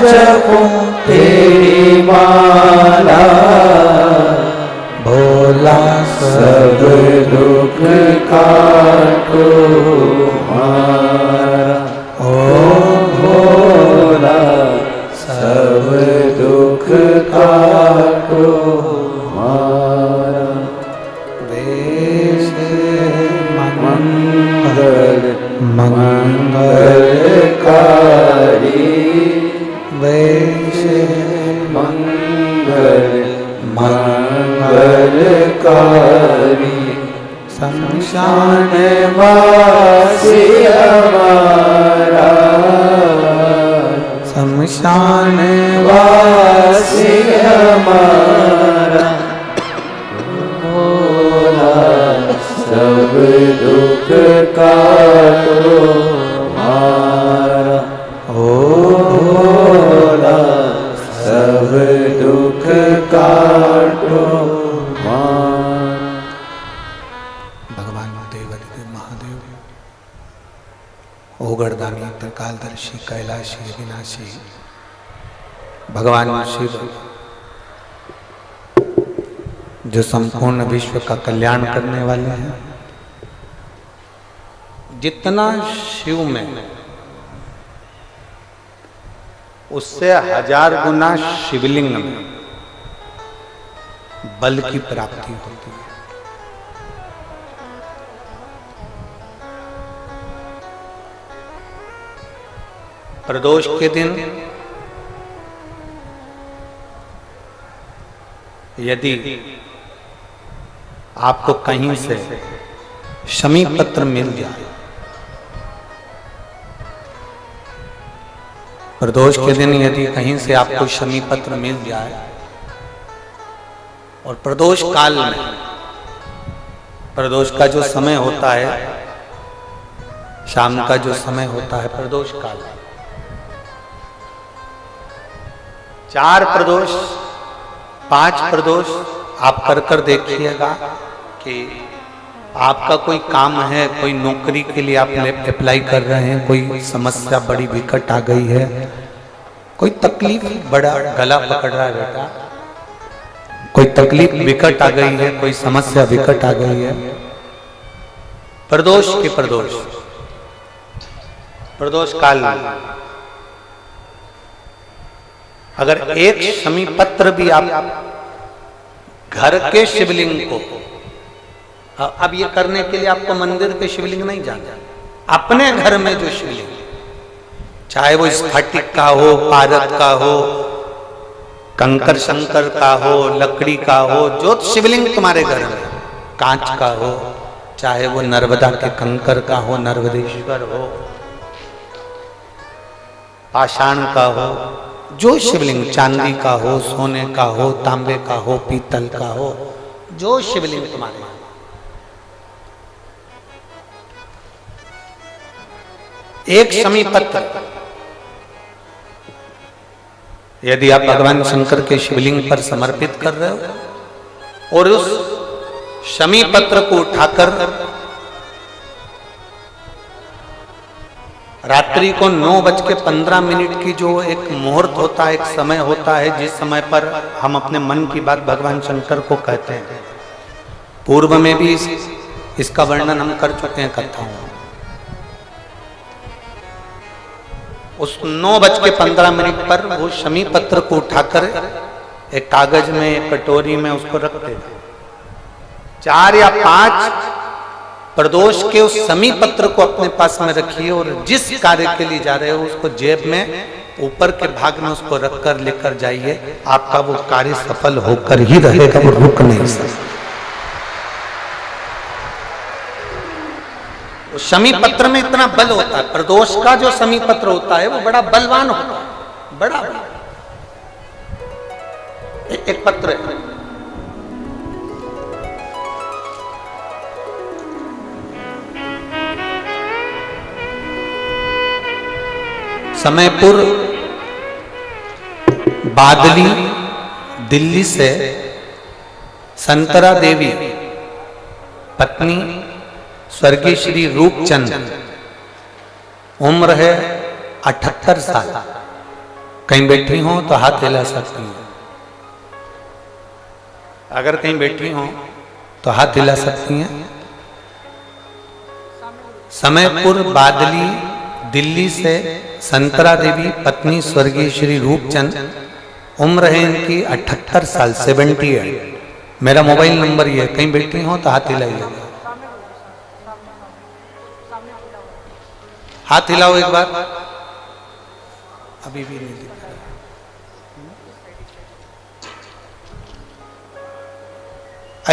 जपूं तेरी माला, भोला सब दुख काटो हमारा। ओम भोला सब दुख काटो हमारा। वेश मंगल मंगलकारी, वेश मंगल मंगलकारी, शमशान वासी हमारा, शमशान वासी हमारा। भोला सब दुख काटो हमारा। ओ भोला सब दुख काटो हमारा। भगवान देवादिदेव महादेव, ओगरदानी, त्रिकालदर्शी, कैलाशी, विनाशी भगवान शिव, जो संपूर्ण विश्व का कल्याण करने वाले हैं। जितना शिव में, उससे 1000 गुना शिवलिंग में बल की प्राप्ति होती है। प्रदोष के दिन यदि आपको कहीं से शमी पत्र मिल जाए, प्रदोष के दिन यदि कहीं से आपको शमी पत्र मिल जाए और प्रदोष काल में, प्रदोष का जो समय होता है, शाम का जो समय होता है प्रदोष काल, 4 प्रदोष 5 प्रदोष आप कर देखिएगा कि आपका कोई काम है, कोई नौकरी के लिए आप अप्लाई कर रहे हैं, कोई समस्या बड़ी विकट आ गई है, कोई तकलीफ, बड़ा गला पकड़ रहा है बेटा, कोई तकलीफ विकट आ गई है, कोई समस्या विकट आ गई है, प्रदोष के प्रदोष काल में अगर एक शमी पत्र भी आप घर के शिवलिंग को, अब ये करने के लिए आपको मंदिर पे शिवलिंग नहीं जाना, अपने घर में जो शिवलिंग, चाहे वो स्फटिक का हो, पारद का हो, कंकर शंकर का हो, लकड़ी का हो, जो शिवलिंग तुम्हारे घर में, कांच का हो, चाहे वो नर्मदा के कंकर का हो, नर्मदेश्वर हो, पाषाण का हो, जो शिवलिंग, चांदी का हो, सोने का हो, तांबे का हो, पीतल का हो, जो शिवलिंग तुम्हारे, एक शमी पत्र यदि आप भगवान शंकर के शिवलिंग पर समर्पित कर रहे हो और उस शमी पत्र को उठाकर रात्रि को 9:15 की जो एक मुहूर्त होता है, एक समय होता है, जिस समय पर हम अपने मन की बात भगवान शंकर को कहते हैं, पूर्व में भी इसका वर्णन हम कर चुके हैं कथाओं में। उस 9:15 पर वो शमी पत्र को उठाकर एक कागज में, एक कटोरी में उसको रख देना। 4 या 5 प्रदोष के उस शमी पत्र को अपने पास में रखिए और जिस कार्य के लिए जा रहे हो उसको जेब में ऊपर के भाग में उसको रखकर लेकर जाइए, आपका वो कार्य सफल होकर ही रहेगा, वो रुक नहीं सकता। शमी पत्र में इतना बल होता है, प्रदोष का जो शमी पत्र होता है वो बड़ा बलवान होता है, बड़ा एक पत्र है। समयपुर बादली दिल्ली से संतरा देवी पत्नी स्वर्गीय श्री रूपचंद, उम्र है 78 साल। कहीं बैठी हो तो हाथ हिला सकती हैं, अगर कहीं बैठी हो तो हाथ हिला सकती हैं। समयपुर बादली दिल्ली से संतरा देवी, पत्नी स्वर्गीय श्री रूपचंद, उम्र है इनकी 78 साल, 78। मेरा मोबाइल नंबर ये है, कहीं बैठी हो तो हाथ हिलाइए। हाथ हिलाओ एक बार, अभी भी नहीं दिख रहा।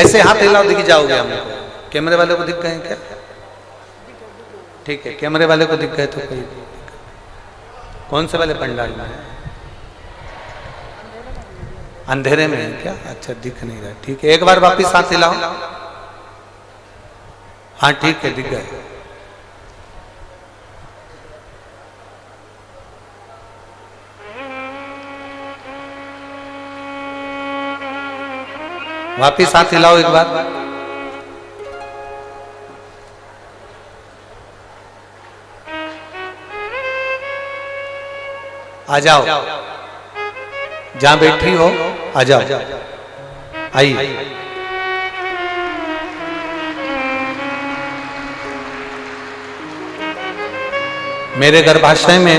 ऐसे हाथ हिलाओ, दिख जाओगे हमको। कैमरे वाले को दिख गए क्या? ठीक है, कैमरे वाले को दिख गए तो कोई। कौन से वाले पंडाल में है? अंधेरे में है क्या? अच्छा, दिख नहीं रहा। ठीक है, एक बार वापिस हाथ हिलाओ। हाँ ठीक है, दिख गए। वापिस हाथ हिलाओ एक बार। आ जाओ, जहां बैठी हो आ जाओ, आइए। मेरे गर्भाशय में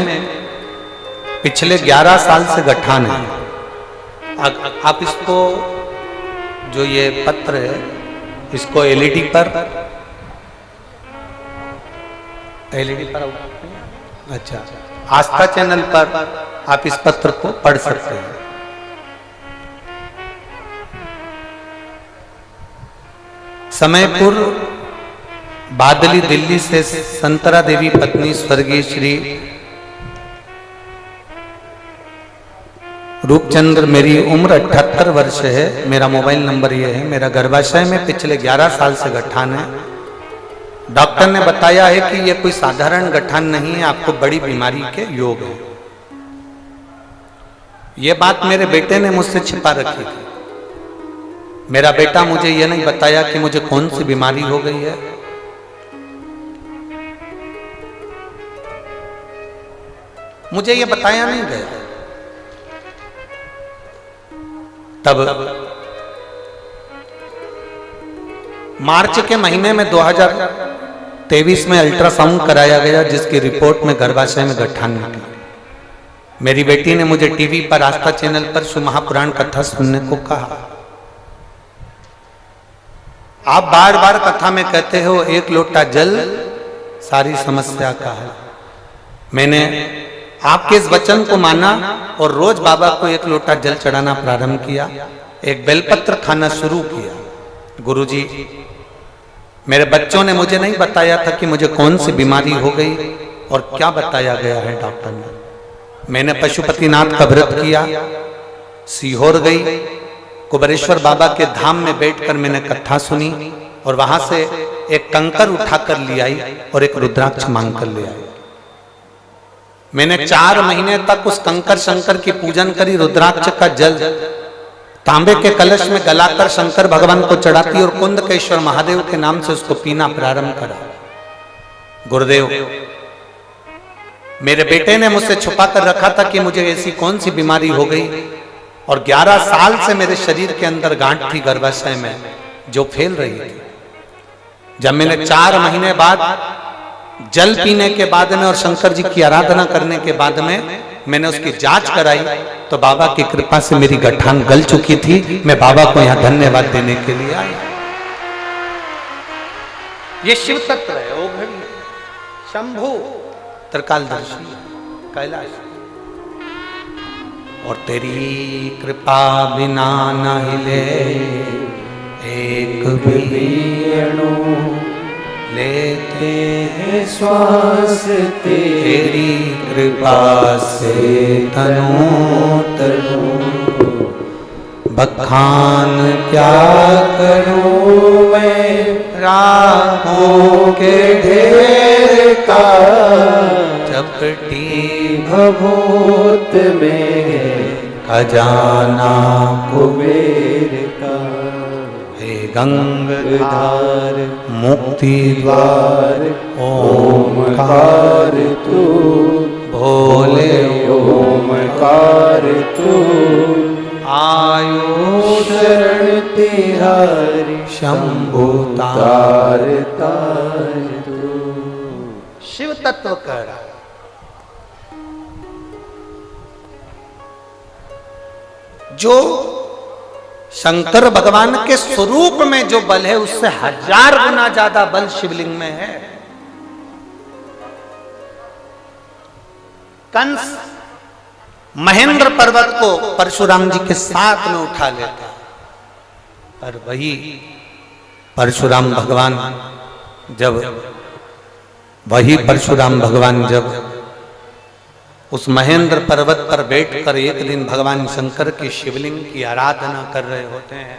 पिछले 11 साल से गठान है। आप इसको, जो ये पत्र है, इसको एलईडी पर अच्छा, आस्था चैनल पर आप इस पत्र को पढ़ सकते हैं। समयपुर बादली दिल्ली से संतरा देवी, पत्नी स्वर्गीय श्री रूपचंद्र, मेरी उम्र 78 वर्ष है। मेरा मोबाइल नंबर ये है। मेरा गर्भाशय में पिछले 11 साल से गठान है। डॉक्टर ने बताया है कि यह कोई साधारण गठान नहीं है, आपको बड़ी बीमारी के योग है। यह बात मेरे बेटे ने मुझसे छिपा रखी थी। मेरा बेटा मुझे यह नहीं बताया कि मुझे कौन सी बीमारी हो गई है। मुझे यह बताया नहीं गया। तब मार्च के महीने में 2023 में अल्ट्रासाउंड कराया गया, जिसकी रिपोर्ट में गर्भाशय में गठान निकला। मेरी बेटी ने मुझे टीवी पर, आस्था चैनल पर शिव महापुराण कथा सुनने को कहा। आप बार बार कथा में कहते हो एक लोटा जल सारी समस्या का है। मैंने आपके इस वचन को माना और रोज बाबा को एक लोटा जल चढ़ाना प्रारंभ किया। एक बेलपत्र खाना शुरू किया। गुरुजी, मेरे बच्चों ने मुझे नहीं बताया था कि मुझे कौन सी बीमारी हो गई और क्या बताया गया है डॉक्टर ने। मैंने पशुपतिनाथ का व्रत किया, सीहोर गई, कुबेरेश्वर बाबा के धाम में बैठकर मैंने कथा सुनी और वहां से एक कंकर उठाकर ले आई और एक रुद्राक्ष मांग कर ले आई। मैंने 4 महीने तक उस कंकर शंकर की पूजन करी। रुद्राक्ष का जल तांबे के कलश में गलाकर शंकर भगवान को चढ़ाती और कुंदकेश्वर महादेव के नाम से उसको पीना प्रारंभ करा। गुरुदेव, मेरे बेटे ने मुझसे छुपा कर रखा था कि मुझे ऐसी कौन सी बीमारी हो गई, और 11 साल से मेरे शरीर के अंदर गांठ थी गर्भाशय में जो फैल रही थी। जब मैंने 4 महीने बाद जल पीने के बाद में और शंकर जी की आराधना करने के बाद में मैंने उसकी जांच कराई तो बाबा की कृपा से मेरी गठान गल चुकी थी। मैं बाबा को यहाँ धन्यवाद देने के लिए आया। ये शिव तत्व है, ओ घड़ी शंभु त्रिकालदर्शी कैलाश। और तेरी कृपा बिना न हिले एक भी अणु, लेते हैं श्वास तेरी कृपा से तनु तनु। बखान क्या करूं मैं राहों के ढेर का, चपटी भभूत में खजाना कुबेर का। हे गंगधार मुक्ति द्वार ओमकार तू भोले ओमकार तू आयो शरण तिहारी शंभु तार तार तू। शिव तत्व कह रहा है। जो शंकर भगवान के स्वरूप में जो बल है उससे 1000 गुना ज्यादा बल शिवलिंग में है। कंस महेंद्र पर्वत को परशुराम जी के साथ में उठा लेता, पर वही परशुराम भगवान जब उस महेंद्र पर्वत पर बैठकर एक दिन भगवान शंकर की शिवलिंग की आराधना कर रहे होते हैं,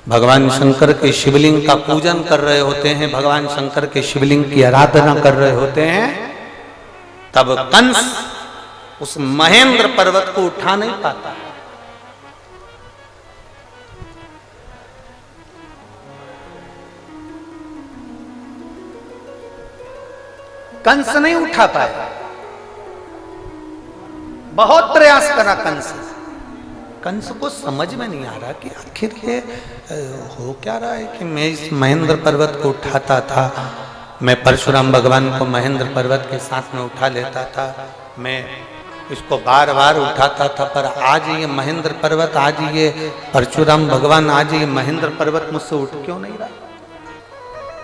भगवान शंकर के शिवलिंग का पूजन कर रहे होते हैं, भगवान शंकर के शिवलिंग की आराधना कर रहे होते हैं, तब कंस उस महेंद्र पर्वत को उठा नहीं पाता। कंस नहीं उठा पाया, बहुत प्रयास करा कंस। कंस को समझ में नहीं आ रहा कि आखिर ये हो क्या रहा है कि मैं इस महेंद्र पर्वत को उठाता था, मैं परशुराम भगवान को महेंद्र पर्वत के साथ में उठा लेता था, मैं इसको बार बार उठाता था, पर आज ये महेंद्र पर्वत, आज ये परशुराम भगवान, आज ये महेंद्र पर्वत मुझसे उठ क्यों नहीं रहा।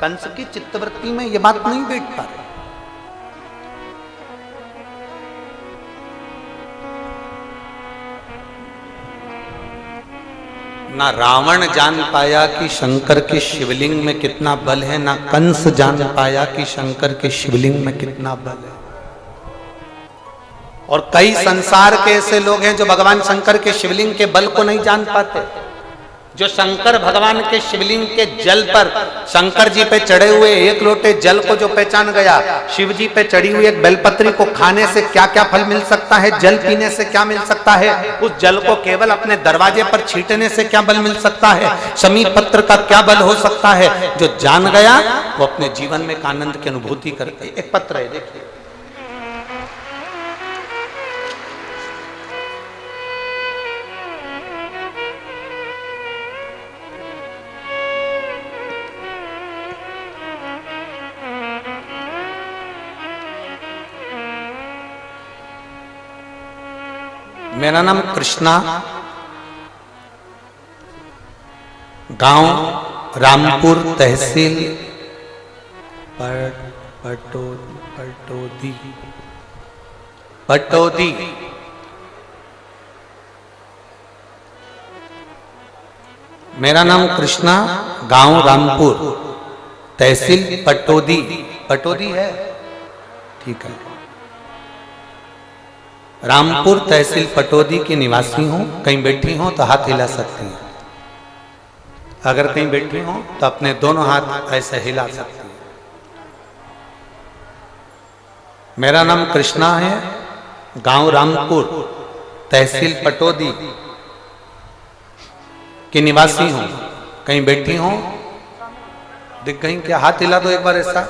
कंस की चित्तवृत्ति में ये बात नहीं बैठ पा रही। ना रावण जान पाया कि शंकर के शिवलिंग में कितना बल है, ना कंस जान पाया कि शंकर के शिवलिंग में कितना बल है। और कई संसार के ऐसे लोग हैं जो भगवान शंकर के शिवलिंग के बल को नहीं जान पाते। जो शंकर भगवान के शिवलिंग के जल पर, शंकर जी पे चढ़े हुए एक लोटे जल को जो पहचान गया, शिव जी पे चढ़ी हुई एक बेलपत्री को खाने से क्या क्या फल मिल सकता है, जल पीने से क्या मिल सकता है, उस जल को केवल अपने दरवाजे पर छींटने से क्या बल मिल सकता है, शमी पत्र का क्या बल हो सकता है, जो जान गया वो अपने जीवन में एक आनंद की अनुभूति करते। एक पत्र है, देखिए, मेरा नाम कृष्णा, गांव रामपुर, तहसील पटौदी। मेरा नाम कृष्णा, गांव रामपुर, तहसील पटौदी। पटौदी है, ठीक है। रामपुर तहसील पटौदी की निवासी हूं। कहीं बैठी हो तो हाथ हिला सकती हैं, अगर कहीं बैठी हो तो अपने दोनों हाथ ऐसे हिला सकती हैं। मेरा नाम कृष्णा है, गांव रामपुर, तहसील पटौदी की निवासी हूं। कहीं बैठी हो, दिख गई क्या? हाथ हिला दो एक बार ऐसा।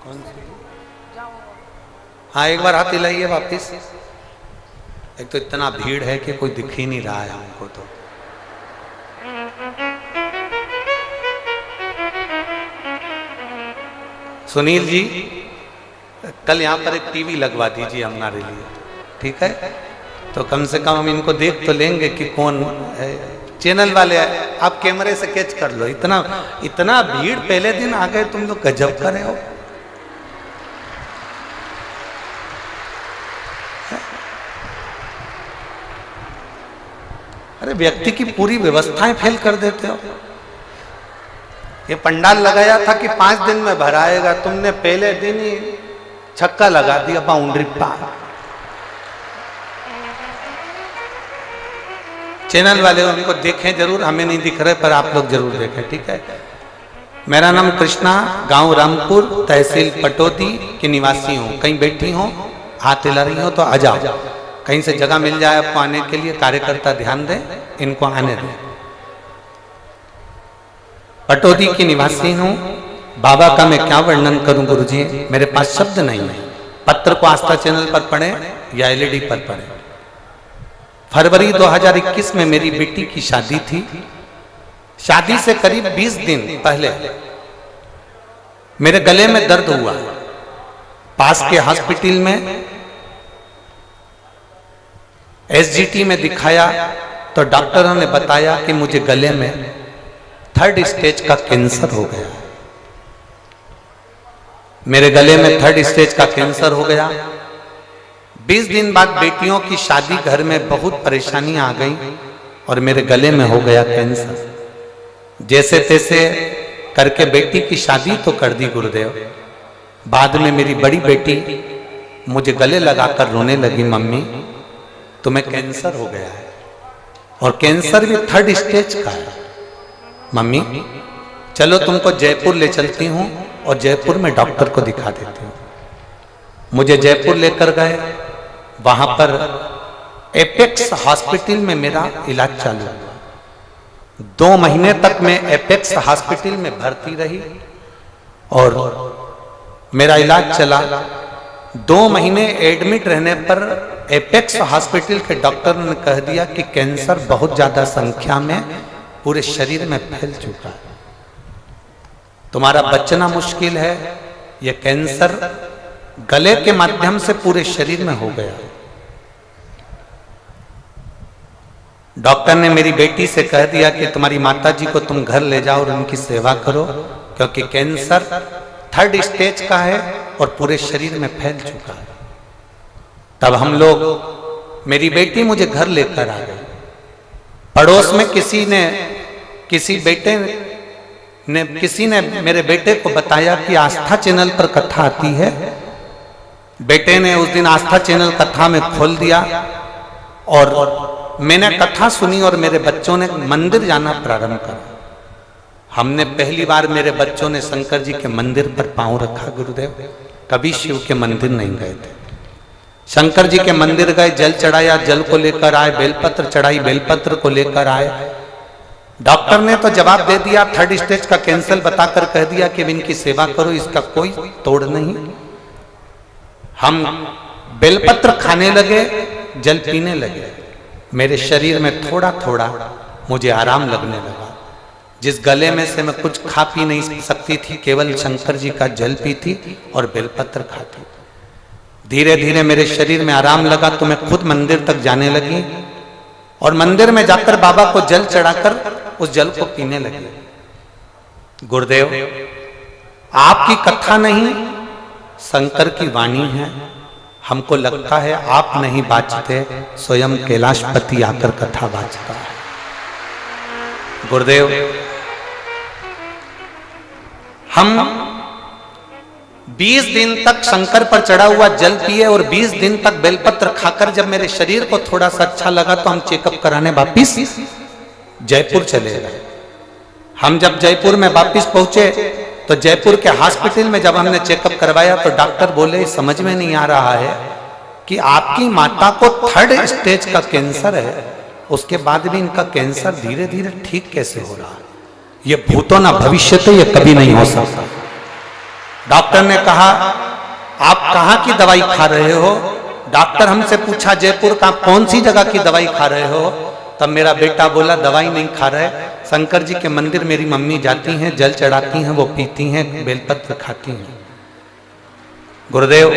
कौन सी? हाँ, एक बार हाथ हिलाइए वापिस। एक तो इतना भीड़ है कि कोई दिख ही नहीं रहा है हमको। तो सुनील जी, कल यहाँ पर एक टीवी लगवा दीजिए हमारे लिए, ठीक है? तो कम से कम हम इनको देख तो लेंगे कि कौन है। चैनल वाले आप कैमरे से कैच कर लो। इतना भीड़, पहले दिन आ गए तुम लोग, गजब करे हो। अरे व्यक्ति की पूरी व्यवस्थाएं फेल कर देते हो। ये पंडाल लगाया था कि 5 दिन में भराएगा, तुमने पहले दिन ही छक्का लगा दिया, बाउंड्री पार। चैनल वाले उनको देखें जरूर, हमें नहीं दिख रहे पर आप लोग जरूर देखें, ठीक है? मेरा नाम कृष्णा, गांव रामपुर, तहसील पटौदी की निवासी हूँ। कहीं बैठी हो, हाथ हिला रही हो तो आ जाओ। कहीं से जगह मिल जाए आपको आने के लिए, कार्यकर्ता ध्यान दें, इनको आने दें। पटौदी की निवासी हूं। बाबा का मैं क्या वर्णन करूं गुरुजी, मेरे पास शब्द नहीं है। पत्र को आस्था चैनल पर पढ़ें या एलईडी पर पढ़ें। फरवरी 2021 में मेरी बेटी की शादी थी। शादी से करीब 20 दिन पहले मेरे गले में दर्द हुआ। पास के हॉस्पिटल में एसजीटी में दिखाया तो डॉक्टरों ने बताया कि मुझे गले में 3rd स्टेज का कैंसर हो गया। मेरे गले में 3rd स्टेज का कैंसर हो गया। 20 दिन बाद बेटियों की शादी, घर में बहुत परेशानी आ गई और मेरे गले में हो गया कैंसर। जैसे तैसे करके बेटी की शादी तो कर दी गुरुदेव। बाद में मेरी बड़ी बेटी मुझे गले लगाकर रोने लगी, मम्मी तुम्हें कैंसर हो गया है और कैंसर भी 3rd स्टेज का है। मम्मी चलो तुमको जयपुर ले चलती हूं और जयपुर में डॉक्टर को दिखा देती हूं। मुझे जयपुर लेकर गए। वहां पर एपेक्स हॉस्पिटल में मेरा इलाज चालू हुआ। 2 महीने तक मैं एपेक्स हॉस्पिटल में भर्ती रही और मेरा इलाज चला। 2 महीने एडमिट रहने पर एपेक्स हॉस्पिटल के डॉक्टर ने कह दिया कि कैंसर बहुत ज्यादा संख्या में पूरे शरीर में फैल चुका है, तुम्हारा बचना मुश्किल है। यह कैंसर गले के माध्यम से पूरे शरीर में हो गया। डॉक्टर ने मेरी बेटी से कह दिया कि तुम्हारी माताजी को तुम घर ले जाओ और उनकी सेवा करो, क्योंकि कैंसर 3rd स्टेज का है और पूरे शरीर में फैल चुका है। तब हम लोग, मेरी बेटी मुझे घर लेकर आ गई। पड़ोस में किसी ने मेरे बेटे को बताया कि आस्था चैनल पर कथा आती है। बेटे ने उस दिन आस्था चैनल कथा में खोल दिया और मैंने कथा सुनी और मेरे बच्चों ने मंदिर जाना प्रारंभ करा। हमने पहली बार, मेरे बच्चों ने शंकर जी के मंदिर पर पांव रखा गुरुदेव। कभी शिव के मंदिर नहीं गए थे। शंकर जी के मंदिर गए, जल चढ़ाया, जल को लेकर आए, बेलपत्र चढ़ाई, बेलपत्र को लेकर आए। डॉक्टर ने तो जवाब दे दिया, 3rd स्टेज का कैंसर बताकर कह दिया कि इनकी सेवा करो, इसका कोई तोड़ नहीं। हम बेलपत्र खाने लगे, जल पीने लगे। मेरे शरीर में थोड़ा थोड़ा मुझे आराम लगने लगा। जिस गले में से मैं कुछ खा पी नहीं सकती थी, केवल शंकर जी का जल पीती और बेलपत्र खाती। धीरे धीरे मेरे शरीर में आराम लगा तो मैं खुद मंदिर तक जाने लगी और मंदिर में जाकर बाबा को जल चढ़ाकर उस जल को पीने लगी। गुरुदेव, आपकी कथा नहीं, शंकर की वाणी है। हमको लगता है आप नहीं बाचते, स्वयं कैलाशपति आकर कथा बाचता है। गुरुदेव, हम 20 दिन तक शंकर पर चढ़ा हुआ जल पिए और 20 दिन तक बेलपत्र खाकर जब मेरे शरीर को थोड़ा सा अच्छा लगा तो हम चेकअप कराने वापिस जयपुर चले गए। हम जब जयपुर में वापिस पहुंचे तो जयपुर के हॉस्पिटल में जब हमने चेकअप करवाया तो डॉक्टर बोले, समझ में नहीं आ रहा है कि आपकी माता को 3rd स्टेज का कैंसर है, उसके बाद भी इनका कैंसर धीरे धीरे ठीक कैसे हो रहा है? ये भूतो ना भविष्य, तो ये कभी नहीं हो सकता। डॉक्टर ने कहा, आप कहाँ की दवाई खा रहे हो? डॉक्टर हमसे पूछा, जयपुर का कौन सी जगह की दवाई खा रहे हो? तब मेरा बेटा बोला, दवाई नहीं खा रहे, शंकर जी के मंदिर मेरी मम्मी जाती हैं, जल चढ़ाती हैं, वो पीती हैं, बेलपत्र खाती हैं। गुरुदेव,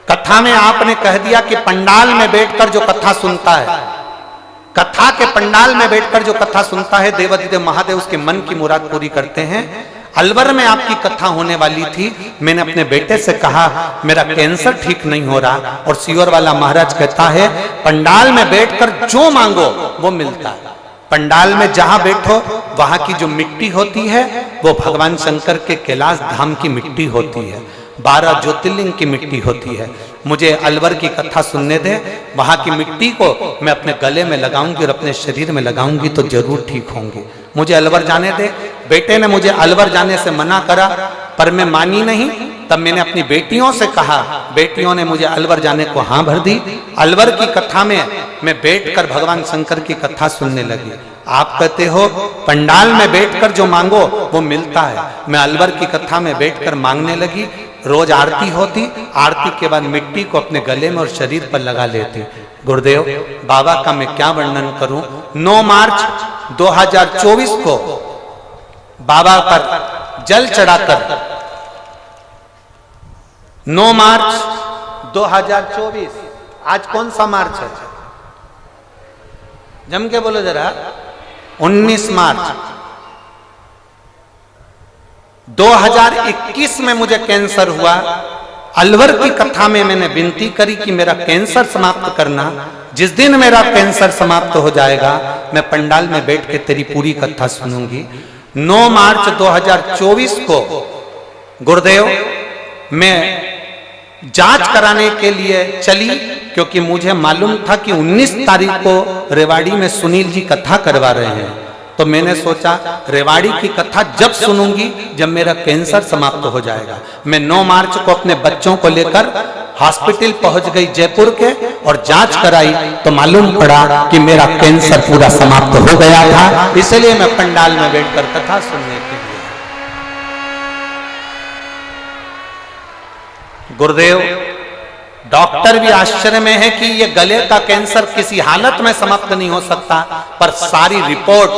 कथा में आपने कह दिया कि पंडाल में बैठकर जो कथा सुनता है, कथा के पंडाल में बैठकर जो कथा सुनता है, देवाधिदेव महादेव उसके मन की मुराद पूरी करते हैं। अलवर में आपकी कथा होने वाली थी। मैंने अपने बेटे से कहा, मेरा कैंसर ठीक नहीं हो रहा, और सीवर वाला महाराज कहता है, पंडाल में बैठकर जो मांगो वो मिलता है। पंडाल में जहां बैठो वहां की जो मिट्टी होती है वो भगवान शंकर के कैलाश धाम की मिट्टी होती है, 12 ज्योतिर्लिंग की मिट्टी होती है। मुझे अलवर की कथा सुनने दे, वहां की मिट्टी को मैं अपने गले में लगाऊंगी और अपने शरीर में लगाऊंगी तो जरूर ठीक होंगी। मुझे अलवर जाने दे। बेटे ने मुझे अलवर जाने से मना करा। पर मैं मानी नहीं। तब मैंने अपनी बेटियों से कहा, बेटियों ने मुझे अलवर जाने को हाँ भर दी। अलवर की कथा में मैं बैठकर भगवान शंकर की कथा सुनने लगी। आप कहते हो पंडाल में बैठकर जो मांगो वो मिलता है। मैं अलवर की कथा में बैठकर मांगने लगी। रोज आरती होती, आरती के बाद मिट्टी को अपने गले में और शरीर पर लगा लेती। गुरुदेव बाबा का मैं क्या वर्णन करूं। 9 मार्च 2024 को बाबा पर जल चढ़ाकर, 9 मार्च 2024, आज कौन सा मार्च है? जम के बोलो जरा। 19 मार्च 2021 में मुझे कैंसर हुआ। अलवर की कथा में मैंने विनती करी कि मेरा कैंसर समाप्त करना। जिस दिन मेरा कैंसर समाप्त हो जाएगा मैं पंडाल में बैठ के तेरी पूरी कथा सुनूंगी। 9 मार्च 2024 को गुरुदेव मैं जांच कराने के लिए चली, क्योंकि मुझे मालूम था कि 19 तारीख को रेवाड़ी में सुनील जी कथा करवा रहे हैं। तो मैंने सोचा रेवाड़ी की कथा जब सुनूंगी जब मेरा कैंसर समाप्त हो जाएगा। मैं 9 मार्च को अपने बच्चों को लेकर हॉस्पिटल पहुंच गई जयपुर के और जांच कराई तो मालूम पड़ा कि मेरा कैंसर पूरा समाप्त हो गया था। इसलिए मैं पंडाल में बैठकर कथा सुनने के लिए। गुरुदेव डॉक्टर भी आश्चर्य में है कि ये गले का कैंसर किसी हालत में समाप्त नहीं हो सकता, पर सारी रिपोर्ट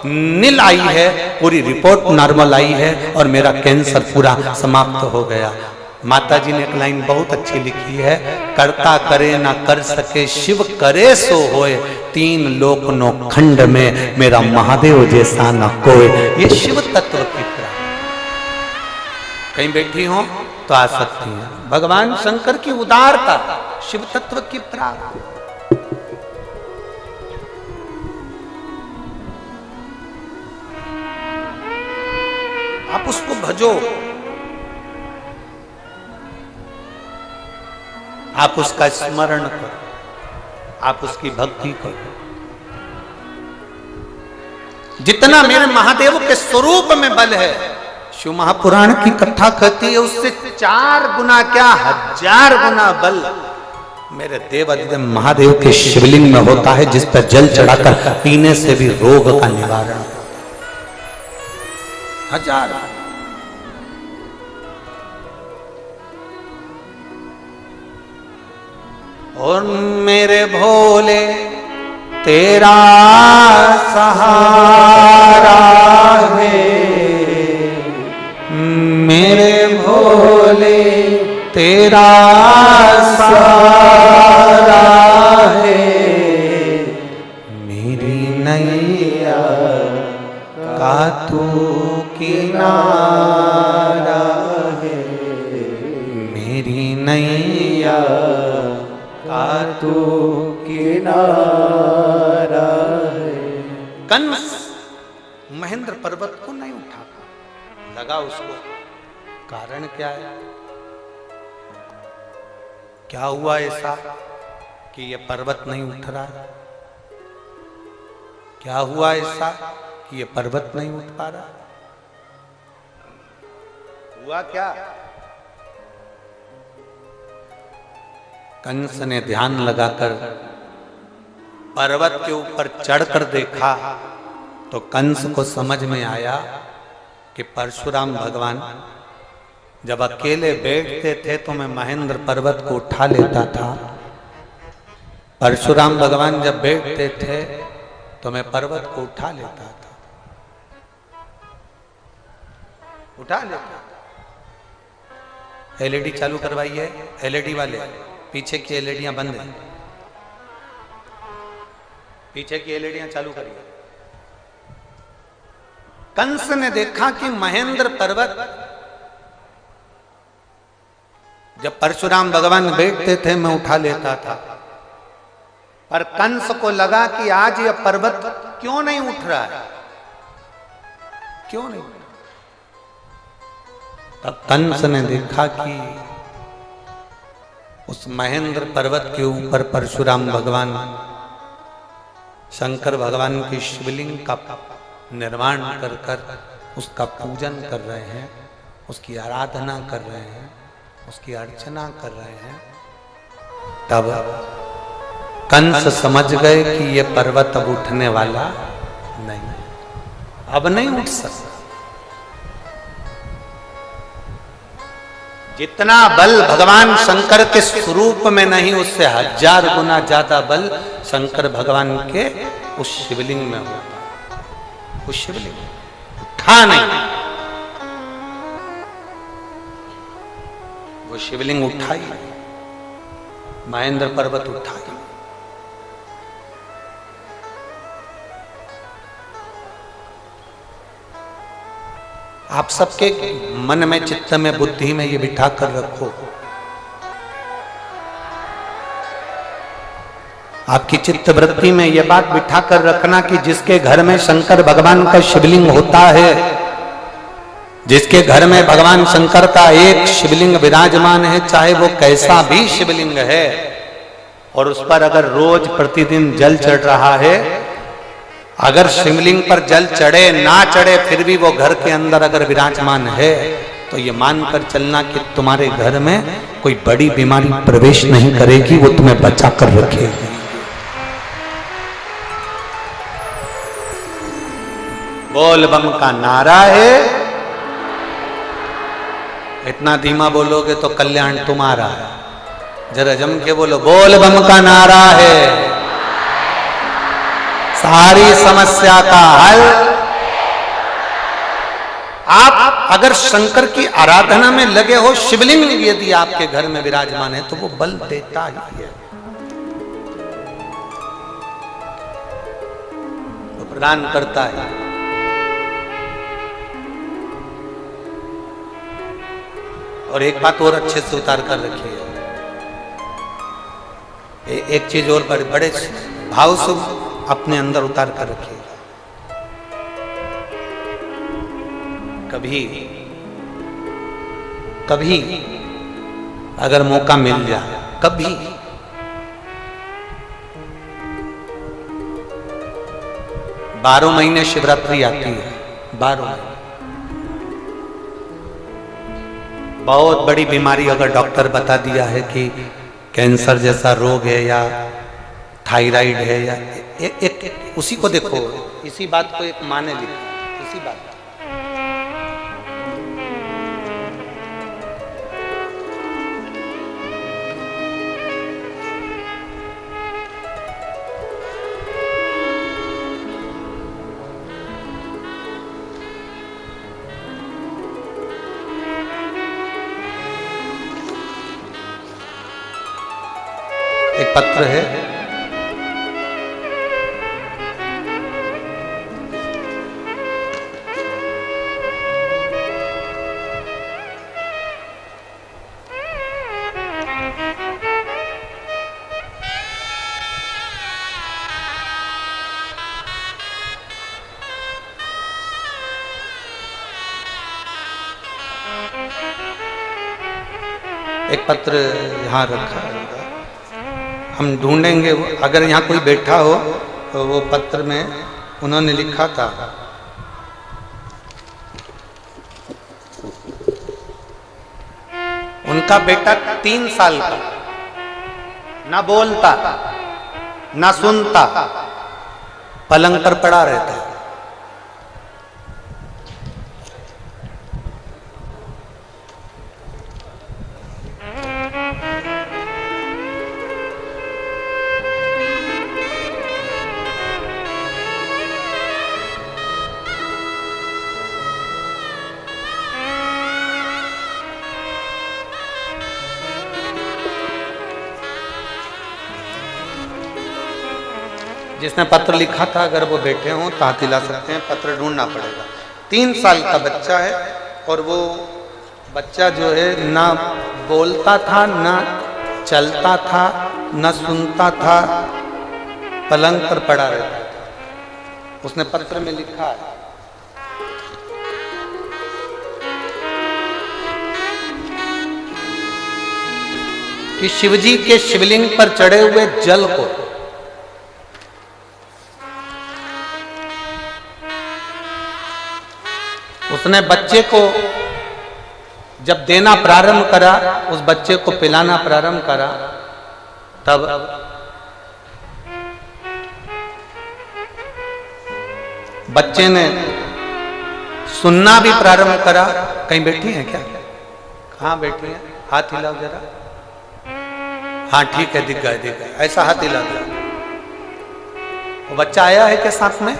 नील आई है, पूरी रिपोर्ट नॉर्मल आई है और मेरा कैंसर पूरा समाप्त हो गया। माता जी ने एक लाइन बहुत अच्छी लिखी है, करता करे ना कर सके शिव करे सो होए, 3 लोक नो खंड में मेरा महादेव जैसा न कोई। ये शिव तत्व की प्राप्ति। कहीं बैठी हो तो आ सकती है। भगवान शंकर की उदारता, शिव तत्व की प्राप्ति। आप उसको भजो, आप उसका स्मरण करो, आप उसकी भक्ति करो। जितना मेरे महादेव के स्वरूप में बल है, शिव महापुराण की कथा कहती है उससे 4 गुना क्या 1000 गुना बल मेरे देव अधिदेव महादेव के शिवलिंग में होता है, जिस पर जल चढ़ाकर पीने से भी रोग का निवारण। 1000 और मेरे भोले तेरा सहारा है, मेरे भोले तेरा सहारा है, मेरी नैया का तू किनारा है, मेरी नैया का तू किनारा है। कंस महेंद्र पर्वत को नहीं उठा लगा उसको। कारण क्या है? क्या हुआ ऐसा कि ये पर्वत नहीं उठ रहा? क्या हुआ ऐसा कि ये पर्वत नहीं उठ पा रहा? हुआ क्या? कंस ने ध्यान लगाकर पर्वत के ऊपर चढ़कर देखा तो कंस को समझ में आया कि परशुराम भगवान जब अकेले बैठते थे तो मैं महेंद्र पर्वत को उठा लेता था। परशुराम भगवान जब बैठते थे तो मैं पर्वत को उठा लेता था, उठा लेता। एलईडी चालू करवाइए, एलईडी वाले पीछे की एलईडियां बंद हैं, पीछे की एलईडियां चालू करिए। कंस ने देखा कि महेंद्र पर्वत जब परशुराम भगवान बैठते थे मैं उठा लेता था, पर कंस को लगा कि आज यह पर्वत क्यों नहीं उठ रहा है, क्यों नहीं? तब कंस ने देखा कि उस महेंद्र पर्वत के ऊपर परशुराम भगवान शंकर भगवान की शिवलिंग का निर्माण कर कर उसका पूजन कर रहे हैं। उसकी आराधना कर रहे हैं, उसकी अर्चना कर रहे हैं, तब कंस समझ गए कि ये पर्वत अब उठने वाला नहीं, अब नहीं उठ सकता। जितना बल भगवान शंकर के स्वरूप में नहीं, उससे 1000 गुना ज्यादा बल शंकर भगवान के उस शिवलिंग में होता। उस शिवलिंग उठा नहीं, वो शिवलिंग उठाई, महेंद्र पर्वत उठाई। आप सबके मन में, चित्त में, बुद्धि में ये बिठा कर रखो, आपकी चित्त वृत्ति में ये बात बिठा कर रखना कि जिसके घर में शंकर भगवान का शिवलिंग होता है, जिसके घर में भगवान शंकर का एक शिवलिंग विराजमान है, चाहे वो कैसा भी शिवलिंग है, और उस पर अगर रोज प्रतिदिन जल चढ़ रहा है, अगर शिवलिंग पर जल चढ़े ना चढ़े फिर भी वो घर के अंदर अगर विराजमान है, तो ये मानकर चलना कि तुम्हारे घर में कोई बड़ी बीमारी प्रवेश नहीं करेगी, वो तुम्हें बचा कर रखेगी। बोल बम का नारा है, इतना धीमा बोलोगे तो कल्याण तुम्हारा है। जरा जम के बोलो, बोल बम का नारा है, सारी समस्या का हल। आप अगर शंकर की आराधना में लगे हो, शिवलिंग यदि आपके घर में विराजमान है, तो वो बल देता ही है, वो प्रदान करता है। और एक बात और अच्छे से उतार कर रखिए, एक चीज और बड़े भाव से अपने अंदर उतार कर रखिएगा। कभी अगर मौका मिल जाए, कभी 12 महीने शिवरात्रि आती है, 12 महीने। बहुत बड़ी बीमारी अगर डॉक्टर बता दिया है कि कैंसर जैसा रोग है या थायराइड है या एक उसी को देखो, इसी बात को एक माँ ने लिखा, इसी बात को। एक पत्र है, एक पत्र यहाँ रखा है, हम ढूंढेंगे। अगर यहाँ कोई बैठा हो तो वो पत्र में उन्होंने लिखा था, उनका बेटा 3 साल का, ना बोलता ना सुनता, पलंग पर पड़ा रहता। जिसने पत्र लिखा था, अगर वो बैठे हों तो हाथ हिला सकते हैं, पत्र ढूंढना पड़ेगा। 3 साल का बच्चा है और वो बच्चा जो है ना बोलता था, ना चलता था, ना सुनता था, पलंग पर पड़ा रहता था। उसने पत्र में लिखा है कि शिवजी के शिवलिंग पर चढ़े हुए जल को उसने बच्चे को जब देना प्रारंभ करा, उस बच्चे को पिलाना प्रारंभ करा, तब बच्चे ने सुनना भी प्रारंभ करा। कहीं बैठी हैं क्या? कहाँ बैठी हैं? हाथ हिलाओ जरा। हाँ ठीक है, दिख गए। ऐसा हाथ हिला दो। वो बच्चा आया है क्या साथ में?